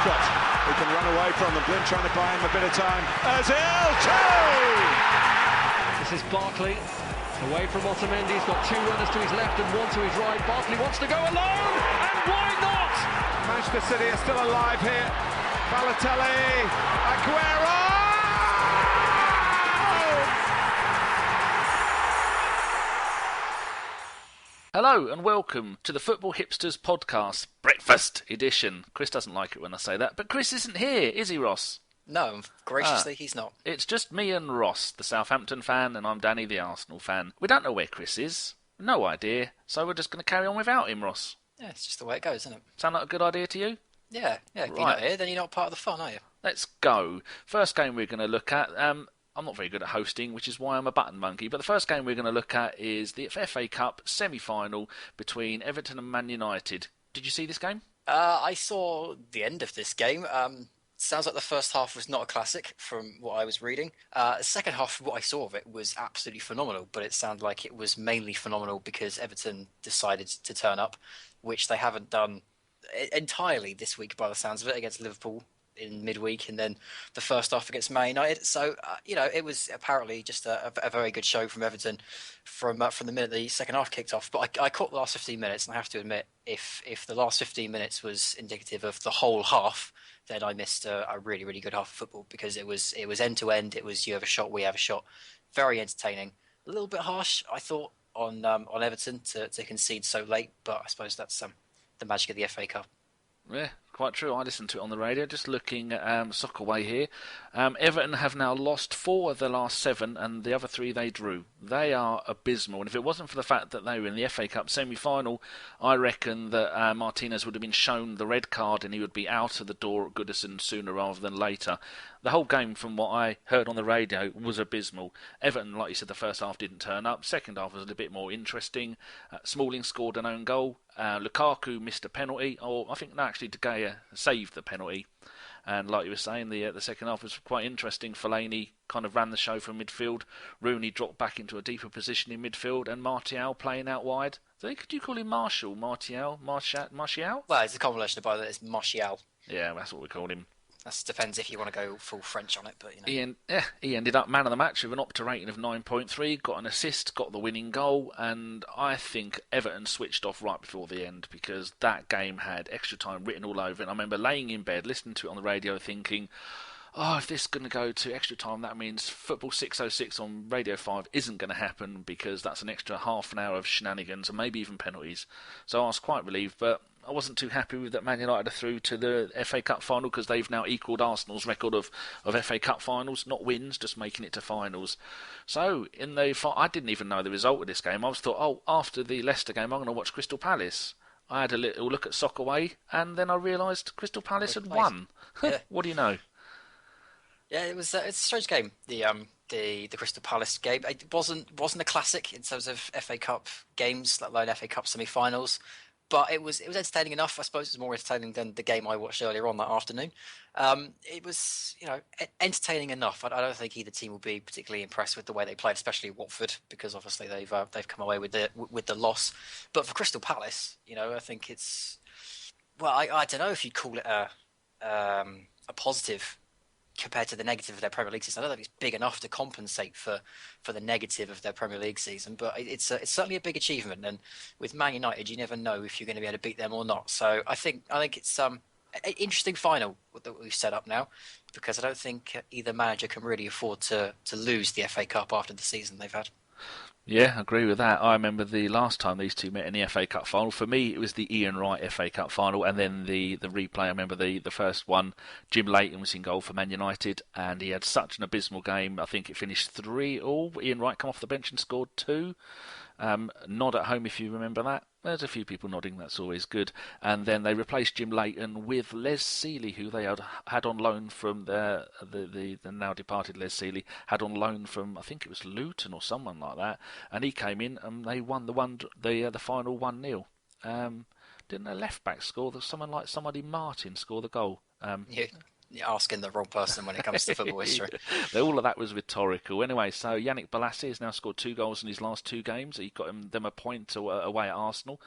Walcott, who can run away from them. Blind trying to buy him a bit of time. Ozil, two! This is Barkley, away from Otamendi. He's got two runners to his left and one to his right. Barkley wants to go alone, and why not? Manchester City are still alive here. Balotelli, Aguero! Hello and welcome to the Football Hipsters podcast, breakfast edition. Chris doesn't like it when I say that, but Chris isn't here, is he, Ross? No, graciously, he's not. It's just me and Ross, the Southampton fan, and I'm Danny, the Arsenal fan. We don't know where Chris is. No idea. So we're just going to carry on without him, Ross. Yeah, it's just the way it goes, isn't it? Sound like a good idea to you? Yeah. If you're Right. not here, then you're not part of the fun, are you? Let's go. First game we're going to look at... I'm not very good at hosting, which is why I'm a button monkey. But the first game we're going to look at is the FA Cup semi-final between Everton and Man United. Did you see this game? I saw the end of this game. Sounds like the first half was not a classic from what I was reading. The second half, what I saw of it was absolutely phenomenal, but it sounded like it was mainly phenomenal because Everton decided to turn up, which they haven't done entirely this week by the sounds of it against Liverpool in midweek, and then the first half against Man United. So, it was apparently just a very good show from Everton from the minute the second half kicked off. But I caught the last 15 minutes, and I have to admit, if the last 15 minutes was indicative of the whole half, then I missed a really, really good half of football, because it was end to end. It was you have a shot, we have a shot. Very entertaining. A little bit harsh, I thought, on Everton to concede so late, but I suppose that's the magic of the FA Cup. Yeah, quite true. I listened to it on the radio, just looking at Soccerway here. Everton have now lost 4 of their last 7, and the other 3 they drew. They are abysmal, and if it wasn't for the fact that they were in the FA Cup semi-final, I reckon that Martinez would have been shown the red card and he would be out of the door at Goodison sooner rather than later. The whole game, from what I heard on the radio, was abysmal. Everton, like you said, the first half didn't turn up. Second half was a little bit more interesting. Smalling scored an own goal. Lukaku missed a penalty. I think actually De Gea saved the penalty. And like you were saying, the second half was quite interesting. Fellaini kind of ran the show from midfield. Rooney dropped back into a deeper position in midfield, and Martial playing out wide. So could you call him Martial? Martial? Well, it's a combination of both. It's Martial. Yeah, that's what we call him. That depends if you want to go full French on it, but He ended up man of the match with an Opta rating of 9.3, got an assist, got the winning goal, and I think Everton switched off right before the end, because that game had extra time written all over it. And I remember laying in bed, listening to it on the radio, thinking, if this is going to go to extra time, that means Football 606 on Radio 5 isn't going to happen, because that's an extra half an hour of shenanigans and maybe even penalties. So I was quite relieved, but I wasn't too happy with that Man United are through to the FA Cup final, because they've now equalled Arsenal's record of FA Cup finals, not wins, just making it to finals. So I didn't even know the result of this game. I was thought, after the Leicester game, I'm going to watch Crystal Palace. I had a little look at Soccerway, and then I realised Crystal Palace had won. Yeah. What do you know? Yeah, it's a strange game. The Crystal Palace game. It wasn't a classic in terms of FA Cup games, let alone FA Cup semi-finals. But it was entertaining enough. I suppose it was more entertaining than the game I watched earlier on that afternoon. It was, entertaining enough. I don't think either team will be particularly impressed with the way they played, especially Watford, because obviously they've come away with the loss. But for Crystal Palace, I think it's, well, I don't know if you'd call it a positive compared to the negative of their Premier League season. I don't think it's big enough to compensate for the negative of their Premier League season, but it's certainly a big achievement. And with Man United, you never know if you're going to be able to beat them or not. So I think it's an interesting final that we've set up now, because I don't think either manager can really afford to lose the FA Cup after the season they've had. Yeah, I agree with that. I remember the last time these two met in the FA Cup final. For me, it was the Ian Wright FA Cup final, and then the replay. I remember the first one, Jim Leighton was in goal for Man United, and he had such an abysmal game. I think it finished 3-3. Ian Wright come off the bench and scored 2. Nod at home if you remember that. There's a few people nodding, that's always good. And then they replaced Jim Leighton with Les Seeley, who they had on loan from the now departed Les Seeley, had on loan from, I think it was Luton or someone like that. And he came in and they won the final 1-0. Didn't a left back score? Someone like somebody Martin score the goal. You're asking the wrong person when it comes to football history. All of that was rhetorical. Anyway, so Yannick Bolasie has now scored 2 goals in his last 2 games. He got them a point away at Arsenal,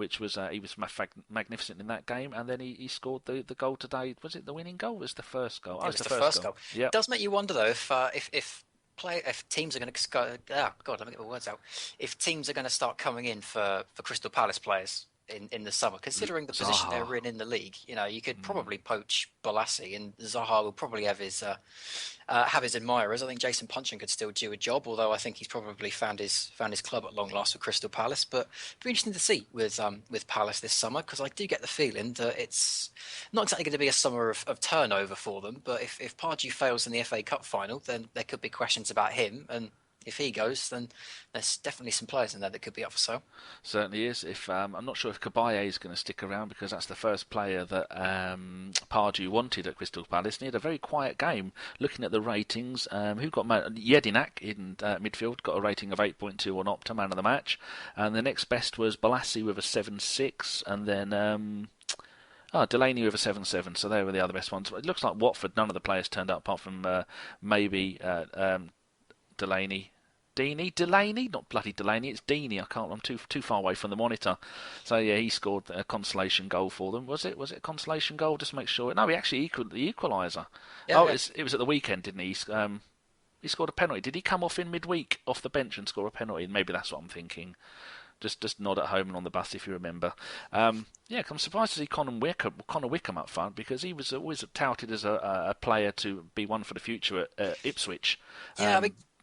which was he was magnificent in that game, and then he scored the goal today. Was it the winning goal? It was the first goal? It was the first goal. Yeah. It does make you wonder though if teams are going to go. Oh God, let me get my words out. If teams are going to start coming in for Crystal Palace players in the summer, considering the position they're in the league, you could probably poach Balassi, and Zaha will probably have his admirers. I think Jason Puncheon could still do a job, although I think he's probably found his club at long last with Crystal Palace. But it'd be interesting to see with Palace this summer, because I do get the feeling that it's not exactly going to be a summer of turnover for them. But if Pardew fails in the FA Cup final, then there could be questions about him, and if he goes, then there's definitely some players in there that could be up for sale. Certainly is. If I'm not sure if Kabaye is going to stick around, because that's the first player that Pardew wanted at Crystal Palace. And he had a very quiet game. Looking at the ratings, who got Jedinak in midfield got a rating of 8.2 on Opta, man of the match, and the next best was Balassi with a 7.6, and then. Delaney with a 7.7, so they were the other best ones. It looks like Watford, none of the players turned up apart from maybe Delaney, not bloody Delaney, it's Deeney. I'm too far away from the monitor. So yeah, he scored a consolation goal for them. Was it a consolation goal? Just to make sure. No, he actually equaled the equaliser. Yeah, It was at the weekend, didn't he? He scored a penalty. Did he come off in midweek off the bench and score a penalty? Maybe that's what I'm thinking. Just nod at home and on the bus if you remember. I'm surprised to see Connor Wickham up front, because he was always touted as a player to be one for the future at Ipswich.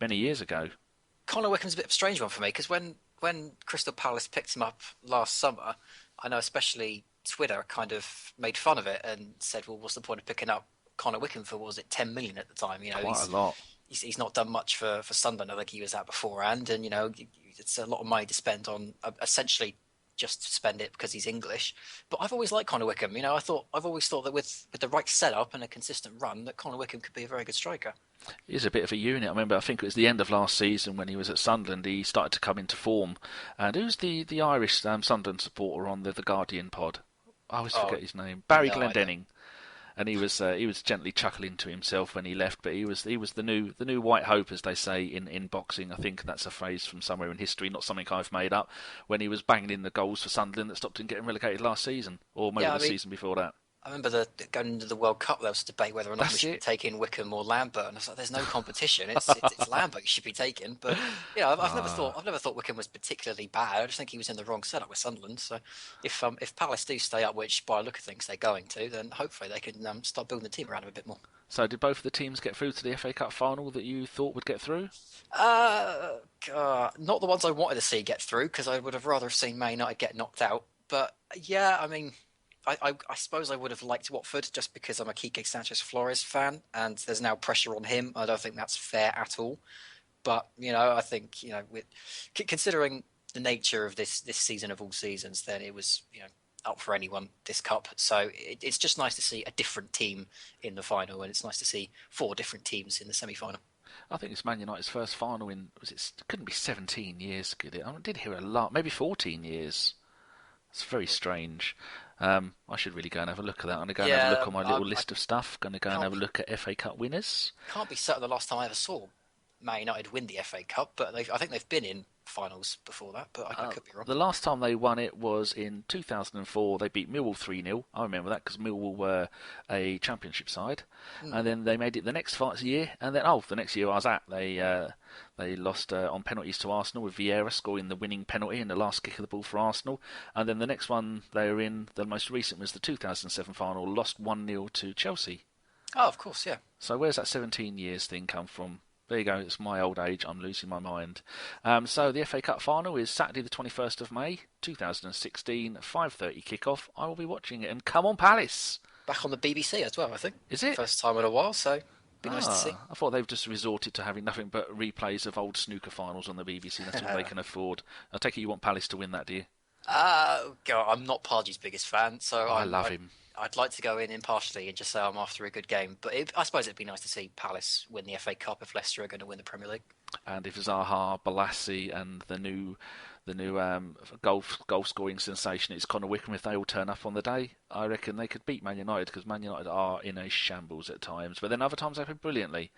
Many years ago. Connor Wickham's a bit of a strange one for me, because when Crystal Palace picked him up last summer, I know especially Twitter kind of made fun of it and said, well, what's the point of picking up Connor Wickham for, what was it, 10 million at the time? Quite a lot. He's not done much for Sunderland. I think he was out beforehand, and it's a lot of money to spend on essentially just to spend it because he's English. But I've always liked Connor Wickham. I've always thought that with the right setup and a consistent run, that Connor Wickham could be a very good striker. He's a bit of a unit. I think it was the end of last season when he was at Sunderland, he started to come into form. And who's the Irish Sunderland supporter on the Guardian pod? I always forget his name. Barry Glendenning. And he was gently chuckling to himself when he left, but he was the new white hope, as they say in boxing. I think that's a phrase from somewhere in history, not something I've made up. When he was banging in the goals for Sunderland that stopped him getting relegated last season, or maybe the season before that. I remember going into the World Cup, there was a debate whether or not we should be taking Wickham or Lambert, and I was like, "There's no competition. It's Lambert you should be taking." But I've never thought Wickham was particularly bad. I just think he was in the wrong setup with Sunderland. So if Palace do stay up, which by the look of things they're going to, then hopefully they can start building the team around him a bit more. So did both of the teams get through to the FA Cup final that you thought would get through? Not the ones I wanted to see get through, because I would have rather seen Man United get knocked out. But yeah, I mean, I suppose I would have liked Watford just because I'm a Quique Sanchez-Flores fan, and there's now pressure on him. I don't think that's fair at all. But I think considering the nature of this season of all seasons, then it was up for anyone, this cup. So it's just nice to see a different team in the final, and it's nice to see 4 different teams in the semi-final. I think it's Man United's first final in couldn't be 17 years, could it? I did hear a lot, maybe 14 years. It's very strange. I should really go and have a look at that. I'm going to go and have a look on my little list of stuff. Going to go and have a look at FA Cup winners. Can't be certain the last time I ever saw Man United win the FA Cup, but I think they've been in finals before that, but I could be wrong. The last time they won it was in 2004. They beat Millwall 3-0. I remember that because Millwall were a championship side. And then they made it the next year, and then the next year I was at, they lost on penalties to Arsenal with Vieira scoring the winning penalty in the last kick of the ball for Arsenal. And then the next one they were in, the most recent, was the 2007 final, lost 1-0 to Chelsea. Oh, of course, yeah. So where's that 17 years thing come from? There you go, it's my old age, I'm losing my mind. So the FA Cup final is Saturday the 21st of May, 2016, 5:30 kickoff. I will be watching it, and come on Palace! Back on the BBC as well, I think. Is it? First time in a while, so be nice to see. I thought they've just resorted to having nothing but replays of old snooker finals on the BBC. That's all they can afford. I take it you want Palace to win that, do you? God, I'm not Pardew's biggest fan, so I love him. I'd like to go in impartially and just say I'm after a good game. But I suppose it'd be nice to see Palace win the FA Cup if Leicester are going to win the Premier League. And if Zaha, Balassi, and the new goal scoring sensation is Connor Wickham, if they all turn up on the day, I reckon they could beat Man United, because Man United are in a shambles at times, but then other times they play brilliantly.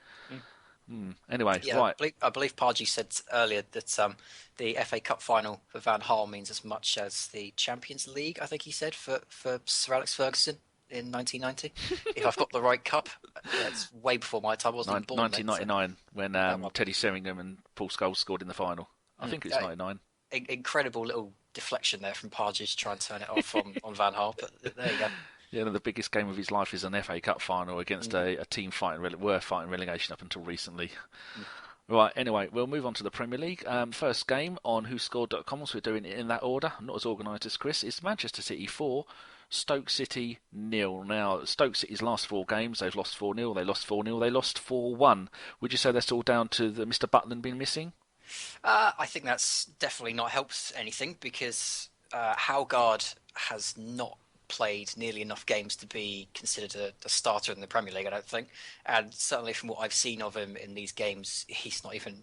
Anyway, Yeah, right. I believe Pardew said earlier that the FA Cup final for Van Gaal means as much as the Champions League, I think he said, for Sir Alex Ferguson in 1990. If I've got the right cup, it's way before my time. I wasn't even born then. 1999, when Well, Teddy Sheringham and Paul Scholes scored in the final. I think it's 99. incredible little deflection there from Pardew to try and turn it off on Van Gaal, but there you go. Yeah, the biggest game of his life is an FA Cup final against a team fighting relegation up until recently. Right, anyway, we'll move on to the Premier League. First game on WhoScored.com, so we're doing it in that order. I'm not as organised as Chris. It's Manchester City 4, Stoke City 0. Now, Stoke City's last 4 games, they've lost 4-0, they lost 4-0, they lost 4-1. Would you say that's all down to Mr. Butland being missing? I think that's definitely not helped anything because Howgard has not played nearly enough games to be considered a starter in the Premier League, I don't think. And certainly from what I've seen of him in these games, he's not even,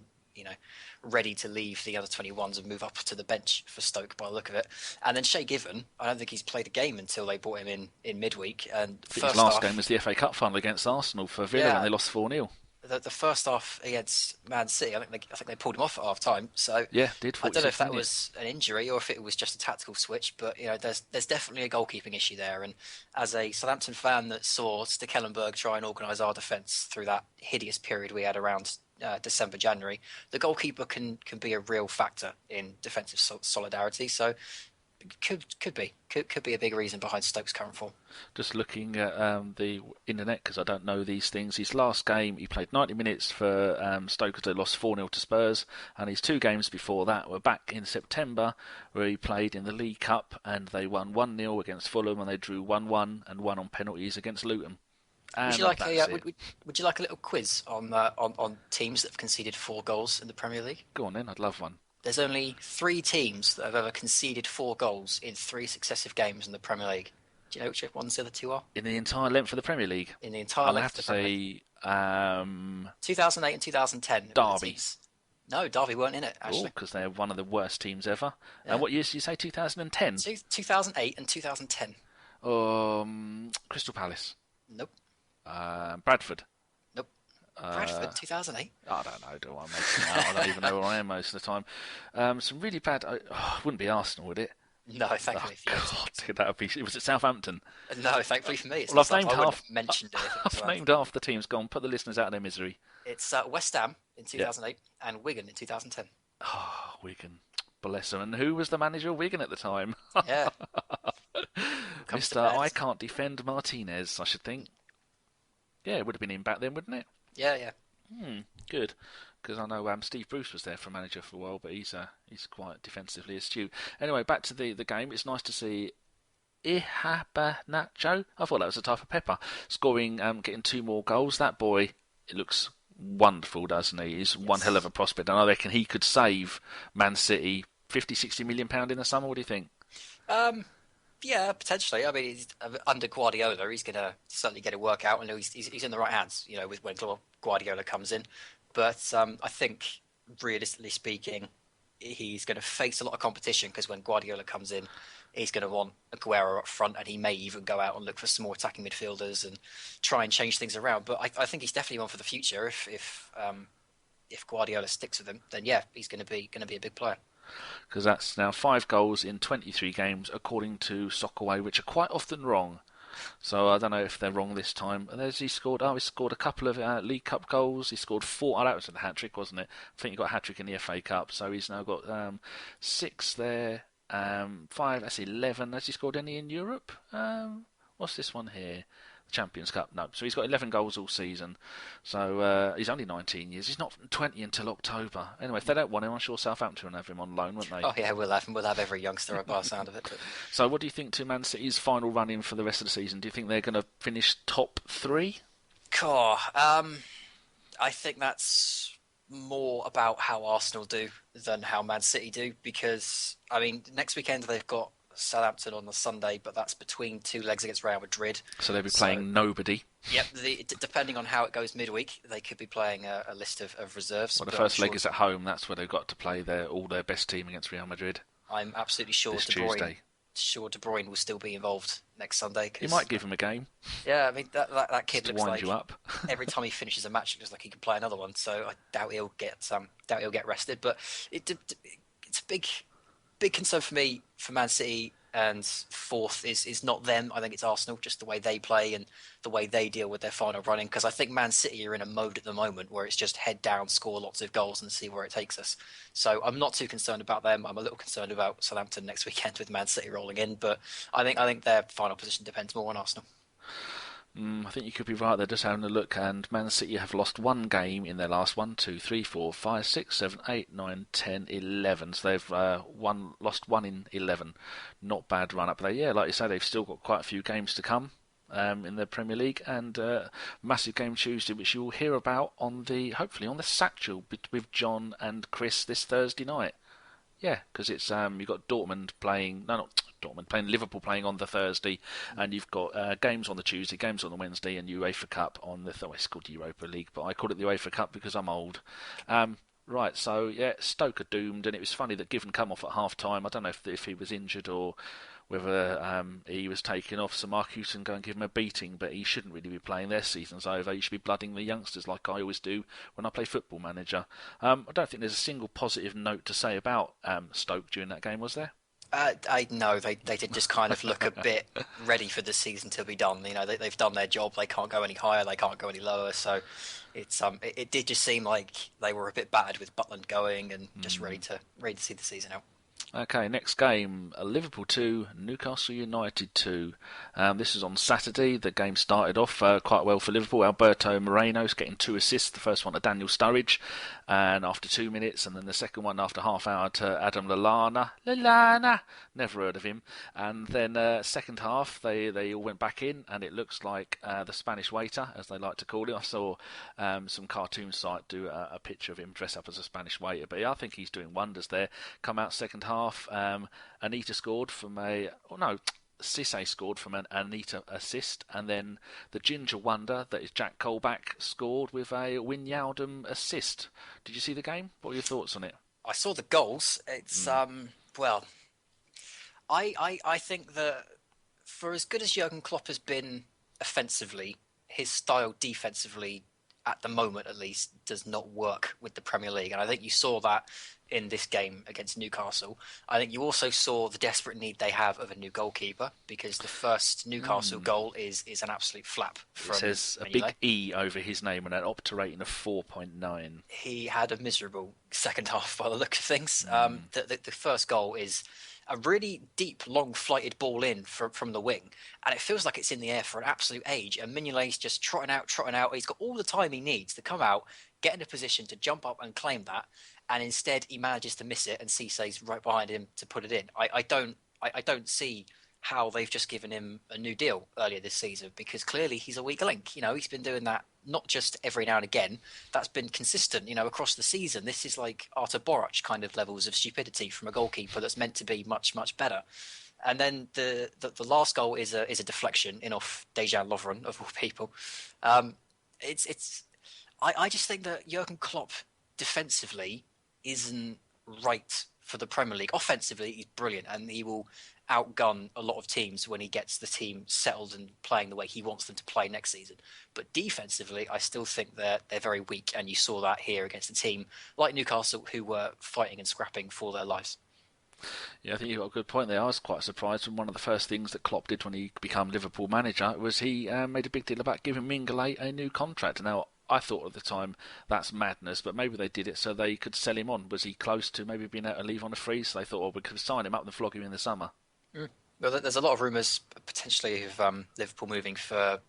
ready to leave the other 21s and move up to the bench for Stoke by the look of it. And then Shay Given, I don't think he's played a game until they brought him in midweek. And his last game was the FA Cup final against Arsenal for Villa, and they lost 4-0. The first half against Man City, I think they pulled him off at half time. So yeah, I don't know if that was an injury or if it was just a tactical switch, but there's definitely a goalkeeping issue there. And as a Southampton fan that saw Stekelenburg try and organise our defence through that hideous period we had around December, January, the goalkeeper can be a real factor in defensive solidarity. So could be a big reason behind Stoke's current form. Just looking at the internet, because I don't know these things. His last game, he played 90 minutes for Stoke as they lost 4-0 to Spurs, and his 2 games before that were back in September, where he played in the League Cup, and they won 1-0 against Fulham, and they drew 1-1 and won on penalties against Luton. Would you like a little quiz on teams that have conceded 4 goals in the Premier League? Go on then, I'd love one. There's only 3 teams that have ever conceded 4 goals in 3 successive games in the Premier League. Do you know which ones the other 2 are? In the entire length of the Premier League? In the entire length of the Premier League. I'll have to say 2008 and 2010. Derby. No, Derby weren't in it, actually. Because they're one of the worst teams ever. Yeah. And what years did you say, 2010? 2008 and 2010. Crystal Palace. Nope. Bradford. Nope. Bradford, 2008. I don't know. Do I make I don't even know where I am most of the time. Some really bad. Wouldn't be Arsenal, would it? No, thankfully for you. God, that would be. Was it Southampton? No, thankfully for me. It's well, I've named half the teams. Go on, put the listeners out of their misery. It's West Ham in 2008 and Wigan in 2010. Oh, Wigan. Bless them. And who was the manager of Wigan at the time? Yeah. Mr. I can't defend Martinez, I should think. Yeah, it would have been him back then, wouldn't it? Yeah. Good. Because I know Steve Bruce was there for manager for a while, but he's quite defensively astute. Anyway, back to the game. It's nice to see Iheanacho, I thought that was a type of pepper, scoring, getting 2 more goals. That boy, it looks wonderful, doesn't he? He's one hell of a prospect, and I reckon he could save Man City £50-60 million in the summer. What do you think? Yeah, potentially. I mean, under Guardiola, he's going to certainly get a workout, and he's in the right hands. With when Guardiola comes in. But I think, realistically speaking, he's going to face a lot of competition because when Guardiola comes in, he's going to want Aguero up front, and he may even go out and look for some more attacking midfielders and try and change things around. But I think he's definitely one for the future. If Guardiola sticks with him, then yeah, he's going to be a big player. Because that's now 5 goals in 23 games, according to Soccerway, which are quite often wrong. So I don't know if they're wrong this time. And he scored a couple of League Cup goals. He scored 4. Oh, that was a hat-trick, wasn't it? I think he got a hat-trick in the FA Cup. So he's now got 6 there, 5, that's 11. Has he scored any in Europe? What's this one here? Champions Cup, no. So he's got 11 goals all season. So he's only 19 years. He's not 20 until October. Anyway, if they don't want him, I'm sure Southampton will have him on loan, won't they? Oh yeah, we'll have every youngster by the sound of it. But... So what do you think to Man City's final run in for the rest of the season? Do you think they're going to finish top 3? I think that's more about how Arsenal do than how Man City do, because I mean next weekend they've got Southampton on the Sunday, but that's between 2 legs against Real Madrid. So they'll be playing nobody. Yep, depending on how it goes midweek, they could be playing a list of reserves. Well, the first leg is at home. That's where they've got to play all their best team against Real Madrid. I'm absolutely sure this De Bruyne, Tuesday. sure De Bruyne will still be involved next Sunday. You might give him a game. Yeah, I mean that kid to looks wind like you up. every time he finishes a match, it looks like he can play another one. So I doubt he'll get rested. But it's a big concern for me for Man City, and fourth is not them. I think it's Arsenal, just the way they play and the way they deal with their final running. Because I think Man City are in a mode at the moment where it's just head down, score lots of goals, and see where it takes us. So I'm not too concerned about them. I'm a little concerned about Southampton next weekend with Man City rolling in. But I think their final position depends more on Arsenal. I think you could be right. They're just having a look, and Man City have lost one game in their last 1, 2, 3, 4, 5, 6, 7, 8, 9, 10, 11. So they've lost 1 in 11. Not bad run up there. Yeah, like you say, they've still got quite a few games to come in the Premier League, and massive game Tuesday, which you will hear about hopefully on the Satchel with John and Chris this Thursday night. Yeah, because it's you've got Dortmund playing. No, not Dortmund playing. Liverpool playing on the Thursday, and you've got games on the Tuesday, games on the Wednesday, and UEFA Cup on the. It's called the Europa League, but I call it the UEFA Cup because I'm old. Right, so yeah, Stoke are doomed, and it was funny that Given come off at half time. I don't know if he was injured or whether he was taken off, so Mark Houghton go and give him a beating, but he shouldn't really be playing. Their season's over. You should be blooding the youngsters like I always do when I play Football Manager. I don't think there's a single positive note to say about Stoke during that game, was there? I know they did just kind of look a bit ready for the season to be done. You know, they've done their job. They can't go any higher. They can't go any lower. So it did just seem like they were a bit battered with Butland going and just ready to see the season out. Okay, next game, Liverpool 2, Newcastle United 2. This is on Saturday. The game started off quite well for Liverpool. Alberto Moreno's getting 2 assists, the first one to Daniel Sturridge, and after 2 minutes, and then the second one after half hour to Adam Lallana, never heard of him. And then second half, they all went back in, and it looks like the Spanish waiter, as they like to call it. I saw some cartoon site do a picture of him dress up as a Spanish waiter, but yeah, I think he's doing wonders there. Come out second half. Anita scored from Cisse scored from an Anita assist, and then the ginger wonder that is Jack Colback scored with a Wijnaldum assist. Did you see the game? What were your thoughts on it? I saw the goals. It's well, I think that for as good as Jurgen Klopp has been offensively, his style defensively, at the moment at least, does not work with the Premier League, and I think you saw that in this game against Newcastle. I think you also saw the desperate need they have of a new goalkeeper, because the first Newcastle goal is an absolute flap. It says a big E over his name and an Opta rating of 4.9. He had a miserable second half by the look of things. The first goal is a really deep, long flighted ball in from the wing, and it feels like it's in the air for an absolute age, and Mignolet's just trotting out. He's got all the time he needs to come out, get in a position to jump up and claim that, and instead he manages to miss it, and Cisse's right behind him to put it in. I don't see how they've just given him a new deal earlier this season, because clearly he's a weak link. You know, he's been doing that not just every now and again. That's been consistent, across the season. This is like Artur Boruc kind of levels of stupidity from a goalkeeper that's meant to be much, much better. And then the last goal is a deflection in off Dejan Lovren, of all people. I just think that Jurgen Klopp defensively isn't right for the Premier League. Offensively, he's brilliant, and he will outgun a lot of teams when he gets the team settled and playing the way he wants them to play next season. But defensively, I still think they're very weak, and you saw that here against a team like Newcastle, who were fighting and scrapping for their lives. Yeah, I think you've got a good point there. I was quite surprised when one of the first things that Klopp did when he became Liverpool manager was he made a big deal about giving Mignolet a new contract. Now, I thought at the time that's madness, but maybe they did it so they could sell him on. Was he close to maybe being able to leave on a free? So they thought, we could sign him up and flog him in the summer. Well, there's a lot of rumours potentially of Liverpool moving for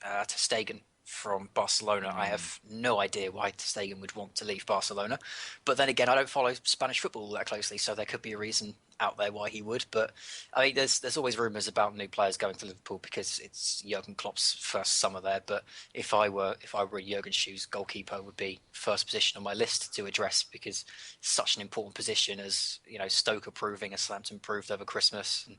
ter Stegen from Barcelona. I have no idea why ter Stegen would want to leave Barcelona, but then again, I don't follow Spanish football that closely, so there could be a reason out there why he would. But I mean, there's always rumours about new players going to Liverpool because it's Jurgen Klopp's first summer there. But if I were in Jurgen's shoes, goalkeeper would be first position on my list to address, because it's such an important position, as Stoke approving, as Southampton proved over Christmas. And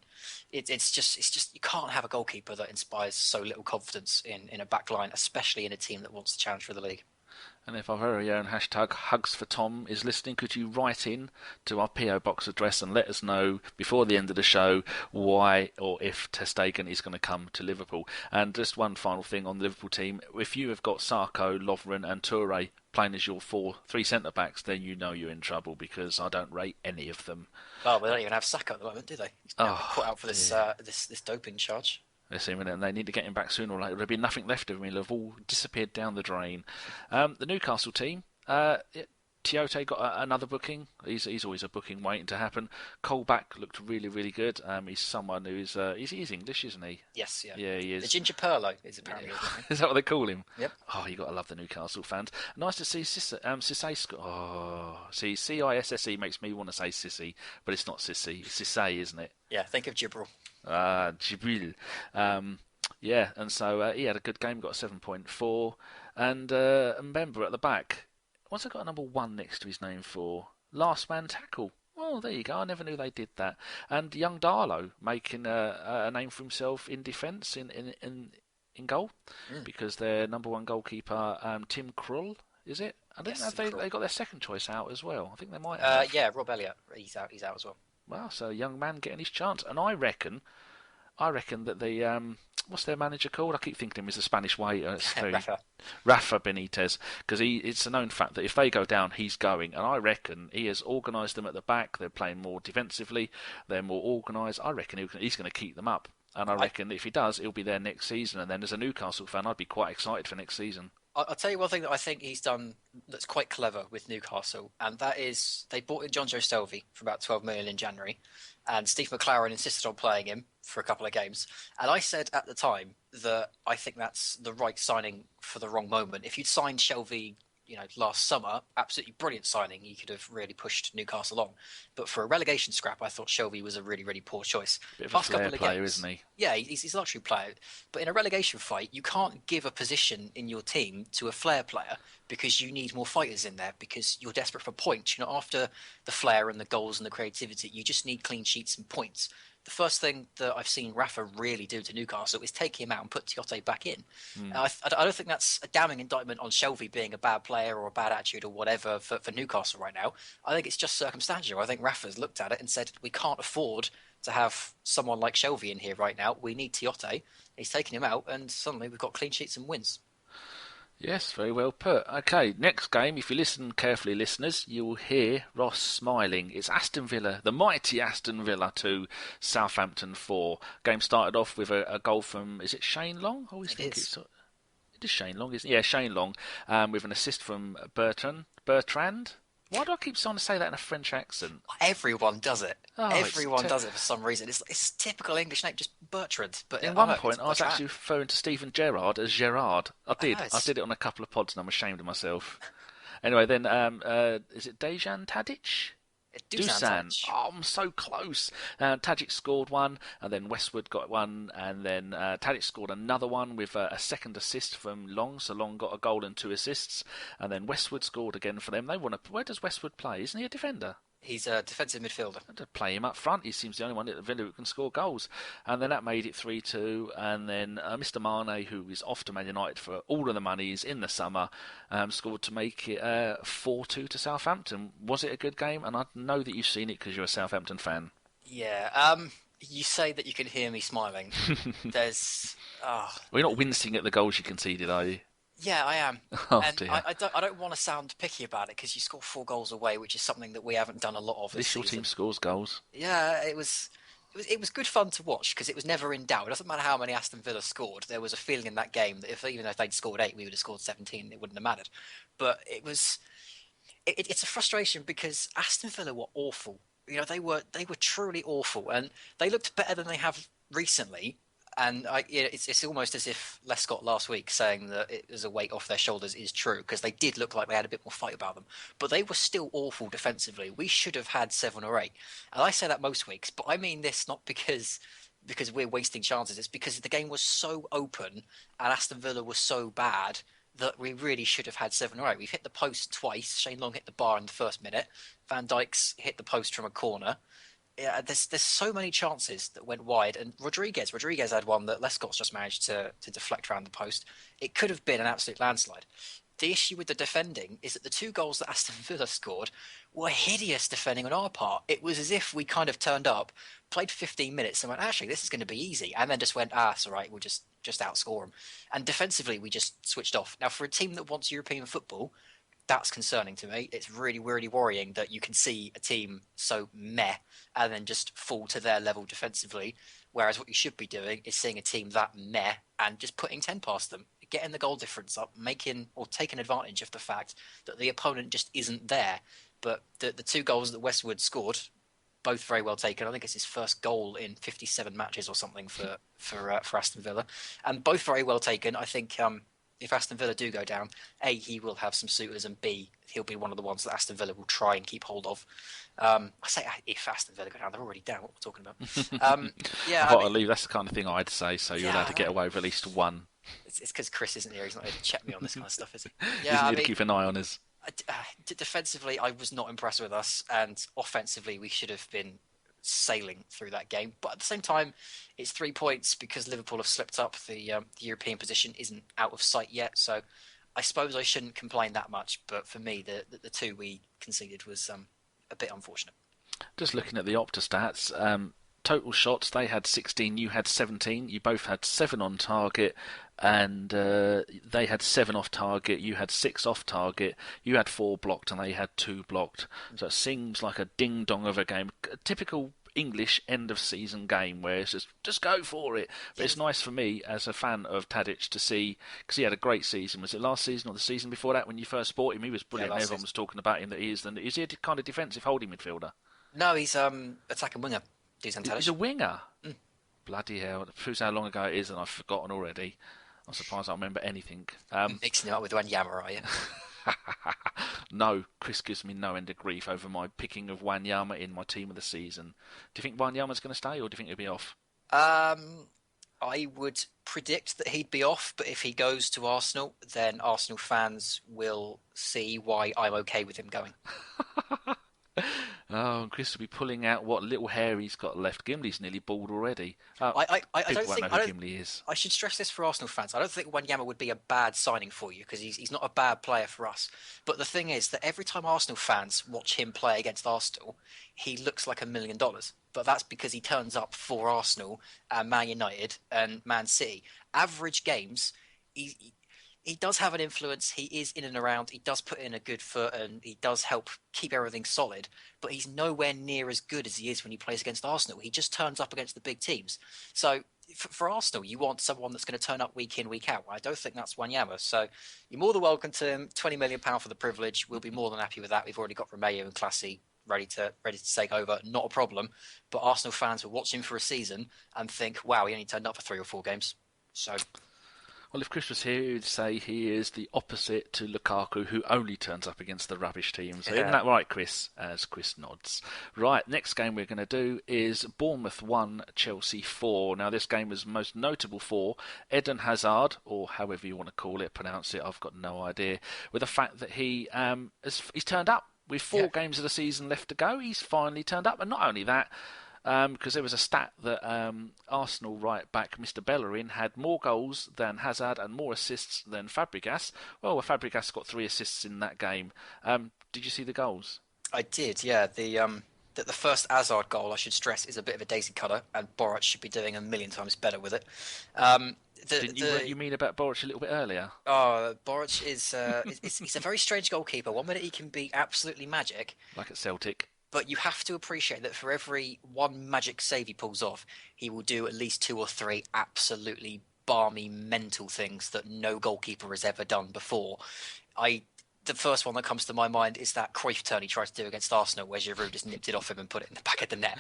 it's just you can't have a goalkeeper that inspires so little confidence in a back line, especially in a team that wants to challenge for the league. And if our very own hashtag Hugs for Tom is listening, could you write in to our PO box address and let us know before the end of the show why or if Ter Stegen is going to come to Liverpool? And just one final thing on the Liverpool team: if you have got Sarko, Lovren, and Toure playing as your three centre backs, then you know you're in trouble because I don't rate any of them. Oh, they don't even have Saka at the moment, do they? He's now been caught out for this doping charge. And they need to get him back sooner or later. There'll be nothing left of him. He'll have all disappeared down the drain. The Newcastle team, Tiote got another booking. He's always a booking waiting to happen. Colback looked really, really good. He's someone who's he's English, isn't he? Yes, yeah. Yeah, he is. The Ginger Perlo is apparently. Is that what they call him? Yep. Oh, you got to love the Newcastle fans. Nice to see Cisse score. Oh, see, Cisse makes me want to say Sissy, but it's not Sissy. It's Cisse, isn't it? Yeah, think of Gibril. Jibril. Yeah, and so he had a good game, got a 7.4. And Mbemba at the back. What's he got a number 1 next to his name for? Last man tackle. Well, there you go. I never knew they did that. And young Darlow making a name for himself in defence, in goal, because their number 1 goalkeeper, Tim Krul, is it? I don't know if they got their second choice out as well. I think they might have. Yeah, Rob Elliott. He's out as well. Well, so a young man getting his chance. And I reckon that the what's their manager called? I keep thinking him as a Spanish waiter. Rafa Benitez, because it's a known fact that if they go down, he's going. And I reckon he has organised them at the back. They're playing more defensively. They're more organised. I reckon he's going to keep them up. And I reckon if he does, he'll be there next season. And then as a Newcastle fan, I'd be quite excited for next season. I'll tell you one thing that I think he's done that's quite clever with Newcastle, and that is they bought in John Joe Stelvey for about 12 million in January, and Steve McLaren insisted on playing him for a couple of games. And I said at the time that I think that's the right signing for the wrong moment. If you'd signed Shelvey, last summer, absolutely brilliant signing. He could have really pushed Newcastle on. But for a relegation scrap, I thought Shelvey was a really, really poor choice. Bit of a flair player, isn't he? Yeah, he's a luxury player. But in a relegation fight, you can't give a position in your team to a flair player because you need more fighters in there because you're desperate for points. After the flair and the goals and the creativity, you just need clean sheets and points. The first thing that I've seen Rafa really do to Newcastle is take him out and put Tiote back in. I don't think that's a damning indictment on Shelvey being a bad player or a bad attitude or whatever for Newcastle right now. I think it's just circumstantial. I think Rafa's looked at it and said, we can't afford to have someone like Shelvey in here right now. We need Tiote. He's taken him out and suddenly we've got clean sheets and wins. Yes, very well put. Okay, next game, if you listen carefully, listeners, you will hear Ross smiling. It's Aston Villa, the mighty Aston Villa 2, Southampton 4. Game started off with a goal from, is it Shane Long? I always think it is Shane Long, isn't it? Yeah, Shane Long, with an assist from Bertrand. Why do I keep trying to say that in a French accent? Everyone does it. Everyone does it for some reason. It's typical English name, just Bertrand. But at one point, I was actually referring to Stephen Gerrard as Gerard. I did it on a couple of pods, and I'm ashamed of myself. Anyway, then is it Dejan Tadic? Dusan. Oh, I'm so close. Tadic scored one, and then Westwood got one, and then Tadic scored another one with a second assist from Long. So Long got a goal and 2 assists, and then Westwood scored again for them. Where does Westwood play? Isn't he a defender? He's a defensive midfielder. To play him up front, he seems the only one at Villa who can score goals. And then that made it 3-2. And then Mr. Mane, who is off to Man United for all of the monies in the summer, scored to make it 4-2 to Southampton. Was it a good game? And I know that you've seen it because you're a Southampton fan. Yeah. You say that you can hear me smiling. There's... Well, you're not wincing at the goals you conceded, are you? Yeah, I am. Oh, and dear. I don't want to sound picky about it because you score 4 goals away, which is something that we haven't done a lot of this season. Your team scores goals. Yeah, it was good fun to watch because it was never in doubt. It doesn't matter how many Aston Villa scored. There was a feeling in that game that even if they'd scored 8, we would have scored 17. It wouldn't have mattered. But it's a frustration because Aston Villa were awful. They were truly awful, and they looked better than they have recently. And it's almost as if Lescott last week saying that it was a weight off their shoulders is true, because they did look like they had a bit more fight about them. But they were still awful defensively. We should have had 7 or 8. And I say that most weeks, but I mean this not because we're wasting chances. It's because the game was so open and Aston Villa was so bad that we really should have had 7 or 8. We've hit the post twice. Shane Long hit the bar in the first minute. Van Dijk's hit the post from a corner. Yeah, there's so many chances that went wide, and Rodriguez had one that Lescott's just managed to deflect around the post. It could have been an absolute landslide. the issue with the defending is that the 2 goals that Aston Villa scored were hideous defending on our part. It was as if we kind of turned up, played 15 minutes, and went, actually, this is going to be easy, and then just went, it's all right, we'll just outscore them. And defensively, we just switched off. Now, for a team that wants European football, that's concerning to me. It's really, really worrying that you can see a team so meh and then just fall to their level defensively. Whereas what you should be doing is seeing a team that meh and just putting 10 past them, getting the goal difference up, taking advantage of the fact that the opponent just isn't there. But the 2 goals that Westwood scored, both very well taken. I think it's his first goal in 57 matches or something for Aston Villa, and both very well taken. I think if Aston Villa do go down, A, he will have some suitors, and B, he'll be one of the ones that Aston Villa will try and keep hold of. I say if Aston Villa go down, they're already down. What we're talking about? I believe that's the kind of thing I'd say. So you're allowed to get away with at least one. It's because Chris isn't here. He's not here to check me on this kind of stuff, is he? He's here to keep an eye on us. Defensively, I was not impressed with us, and offensively, we should have been sailing through that game. But at the same time, it's 3 points because Liverpool have slipped up. The European position isn't out of sight yet, so I suppose I shouldn't complain that much. But for me, the 2 we conceded was a bit unfortunate. Just looking at the Opta stats, total shots, they had 16, you had 17. You both had 7 on target, and they had 7 off target. You had 6 off target. You had 4 blocked, and they had 2 blocked. So it seems like a ding-dong of a game. A typical English end-of-season game where it's just go for it. But it's nice for me as a fan of Tadic to see, because he had a great season. Was it last season or the season before that when you first bought him? He was brilliant. Everyone was talking about him, that is he a kind of defensive holding midfielder? No, he's attacking winger. He's a winger? Bloody hell. It proves how long ago it is, and I've forgotten already. I'm surprised I remember anything. Mixing him up with Wanyama, are you? No, Chris gives me no end of grief over my picking of Wanyama in my team of the season. Do you think Wanyama's going to stay, or do you think he'll be off? I would predict that he'd be off, but if he goes to Arsenal, then Arsenal fans will see why I'm okay with him going. Oh, and Chris will be pulling out what little hair he's got left. Gimli's nearly bald already. I don't think know who Gimli is. I should stress this for Arsenal fans. I don't think Wanyama would be a bad signing for you because he's not a bad player for us. But the thing is that every time Arsenal fans watch him play against Arsenal, he looks like $1 million. But that's because he turns up for Arsenal and Man United and Man City. Average games, he does have an influence. He is in and around. He does put in a good foot and he does help keep everything solid. But he's nowhere near as good as he is when he plays against Arsenal. He just turns up against the big teams. So for Arsenal, you want someone that's going to turn up week in, week out. I don't think that's Wanyama. So you're more than welcome to him. £20 million for the privilege. We'll be more than happy with that. We've already got Romeo and Classy ready to take over. Not a problem. But Arsenal fans will watch him for a season and think, wow, he only turned up for 3 or 4 games. So... Well, if Chris was here, he would say he is the opposite to Lukaku, who only turns up against the rubbish teams. So isn't that right, Chris? As Chris nods. Right, next game we're going to do is Bournemouth 1, Chelsea 4. Now, this game was most notable for Eden Hazard, or however you want to call it, pronounce it, I've got no idea, with the fact that he's turned up. With 4 games of the season left to go, he's finally turned up. And not only that, because there was a stat that Arsenal right back Mr. Bellerin had more goals than Hazard and more assists than Fabregas. Well, Fabregas got 3 assists in that game. Did you see the goals? I did, yeah. The first Hazard goal, I should stress, is a bit of a daisy cutter, and Borat should be doing 1,000,000 times better with it. You mean about Borat a little bit earlier? Oh, Borat is he's a very strange goalkeeper. One minute he can be absolutely magic, like at Celtic. But you have to appreciate that for every one magic save he pulls off, he will do at least 2 or 3 absolutely balmy, mental things that no goalkeeper has ever done before. The first one that comes to my mind is that Cruyff turn he tried to do against Arsenal, where Giroud just nipped it off him and put it in the back of the net.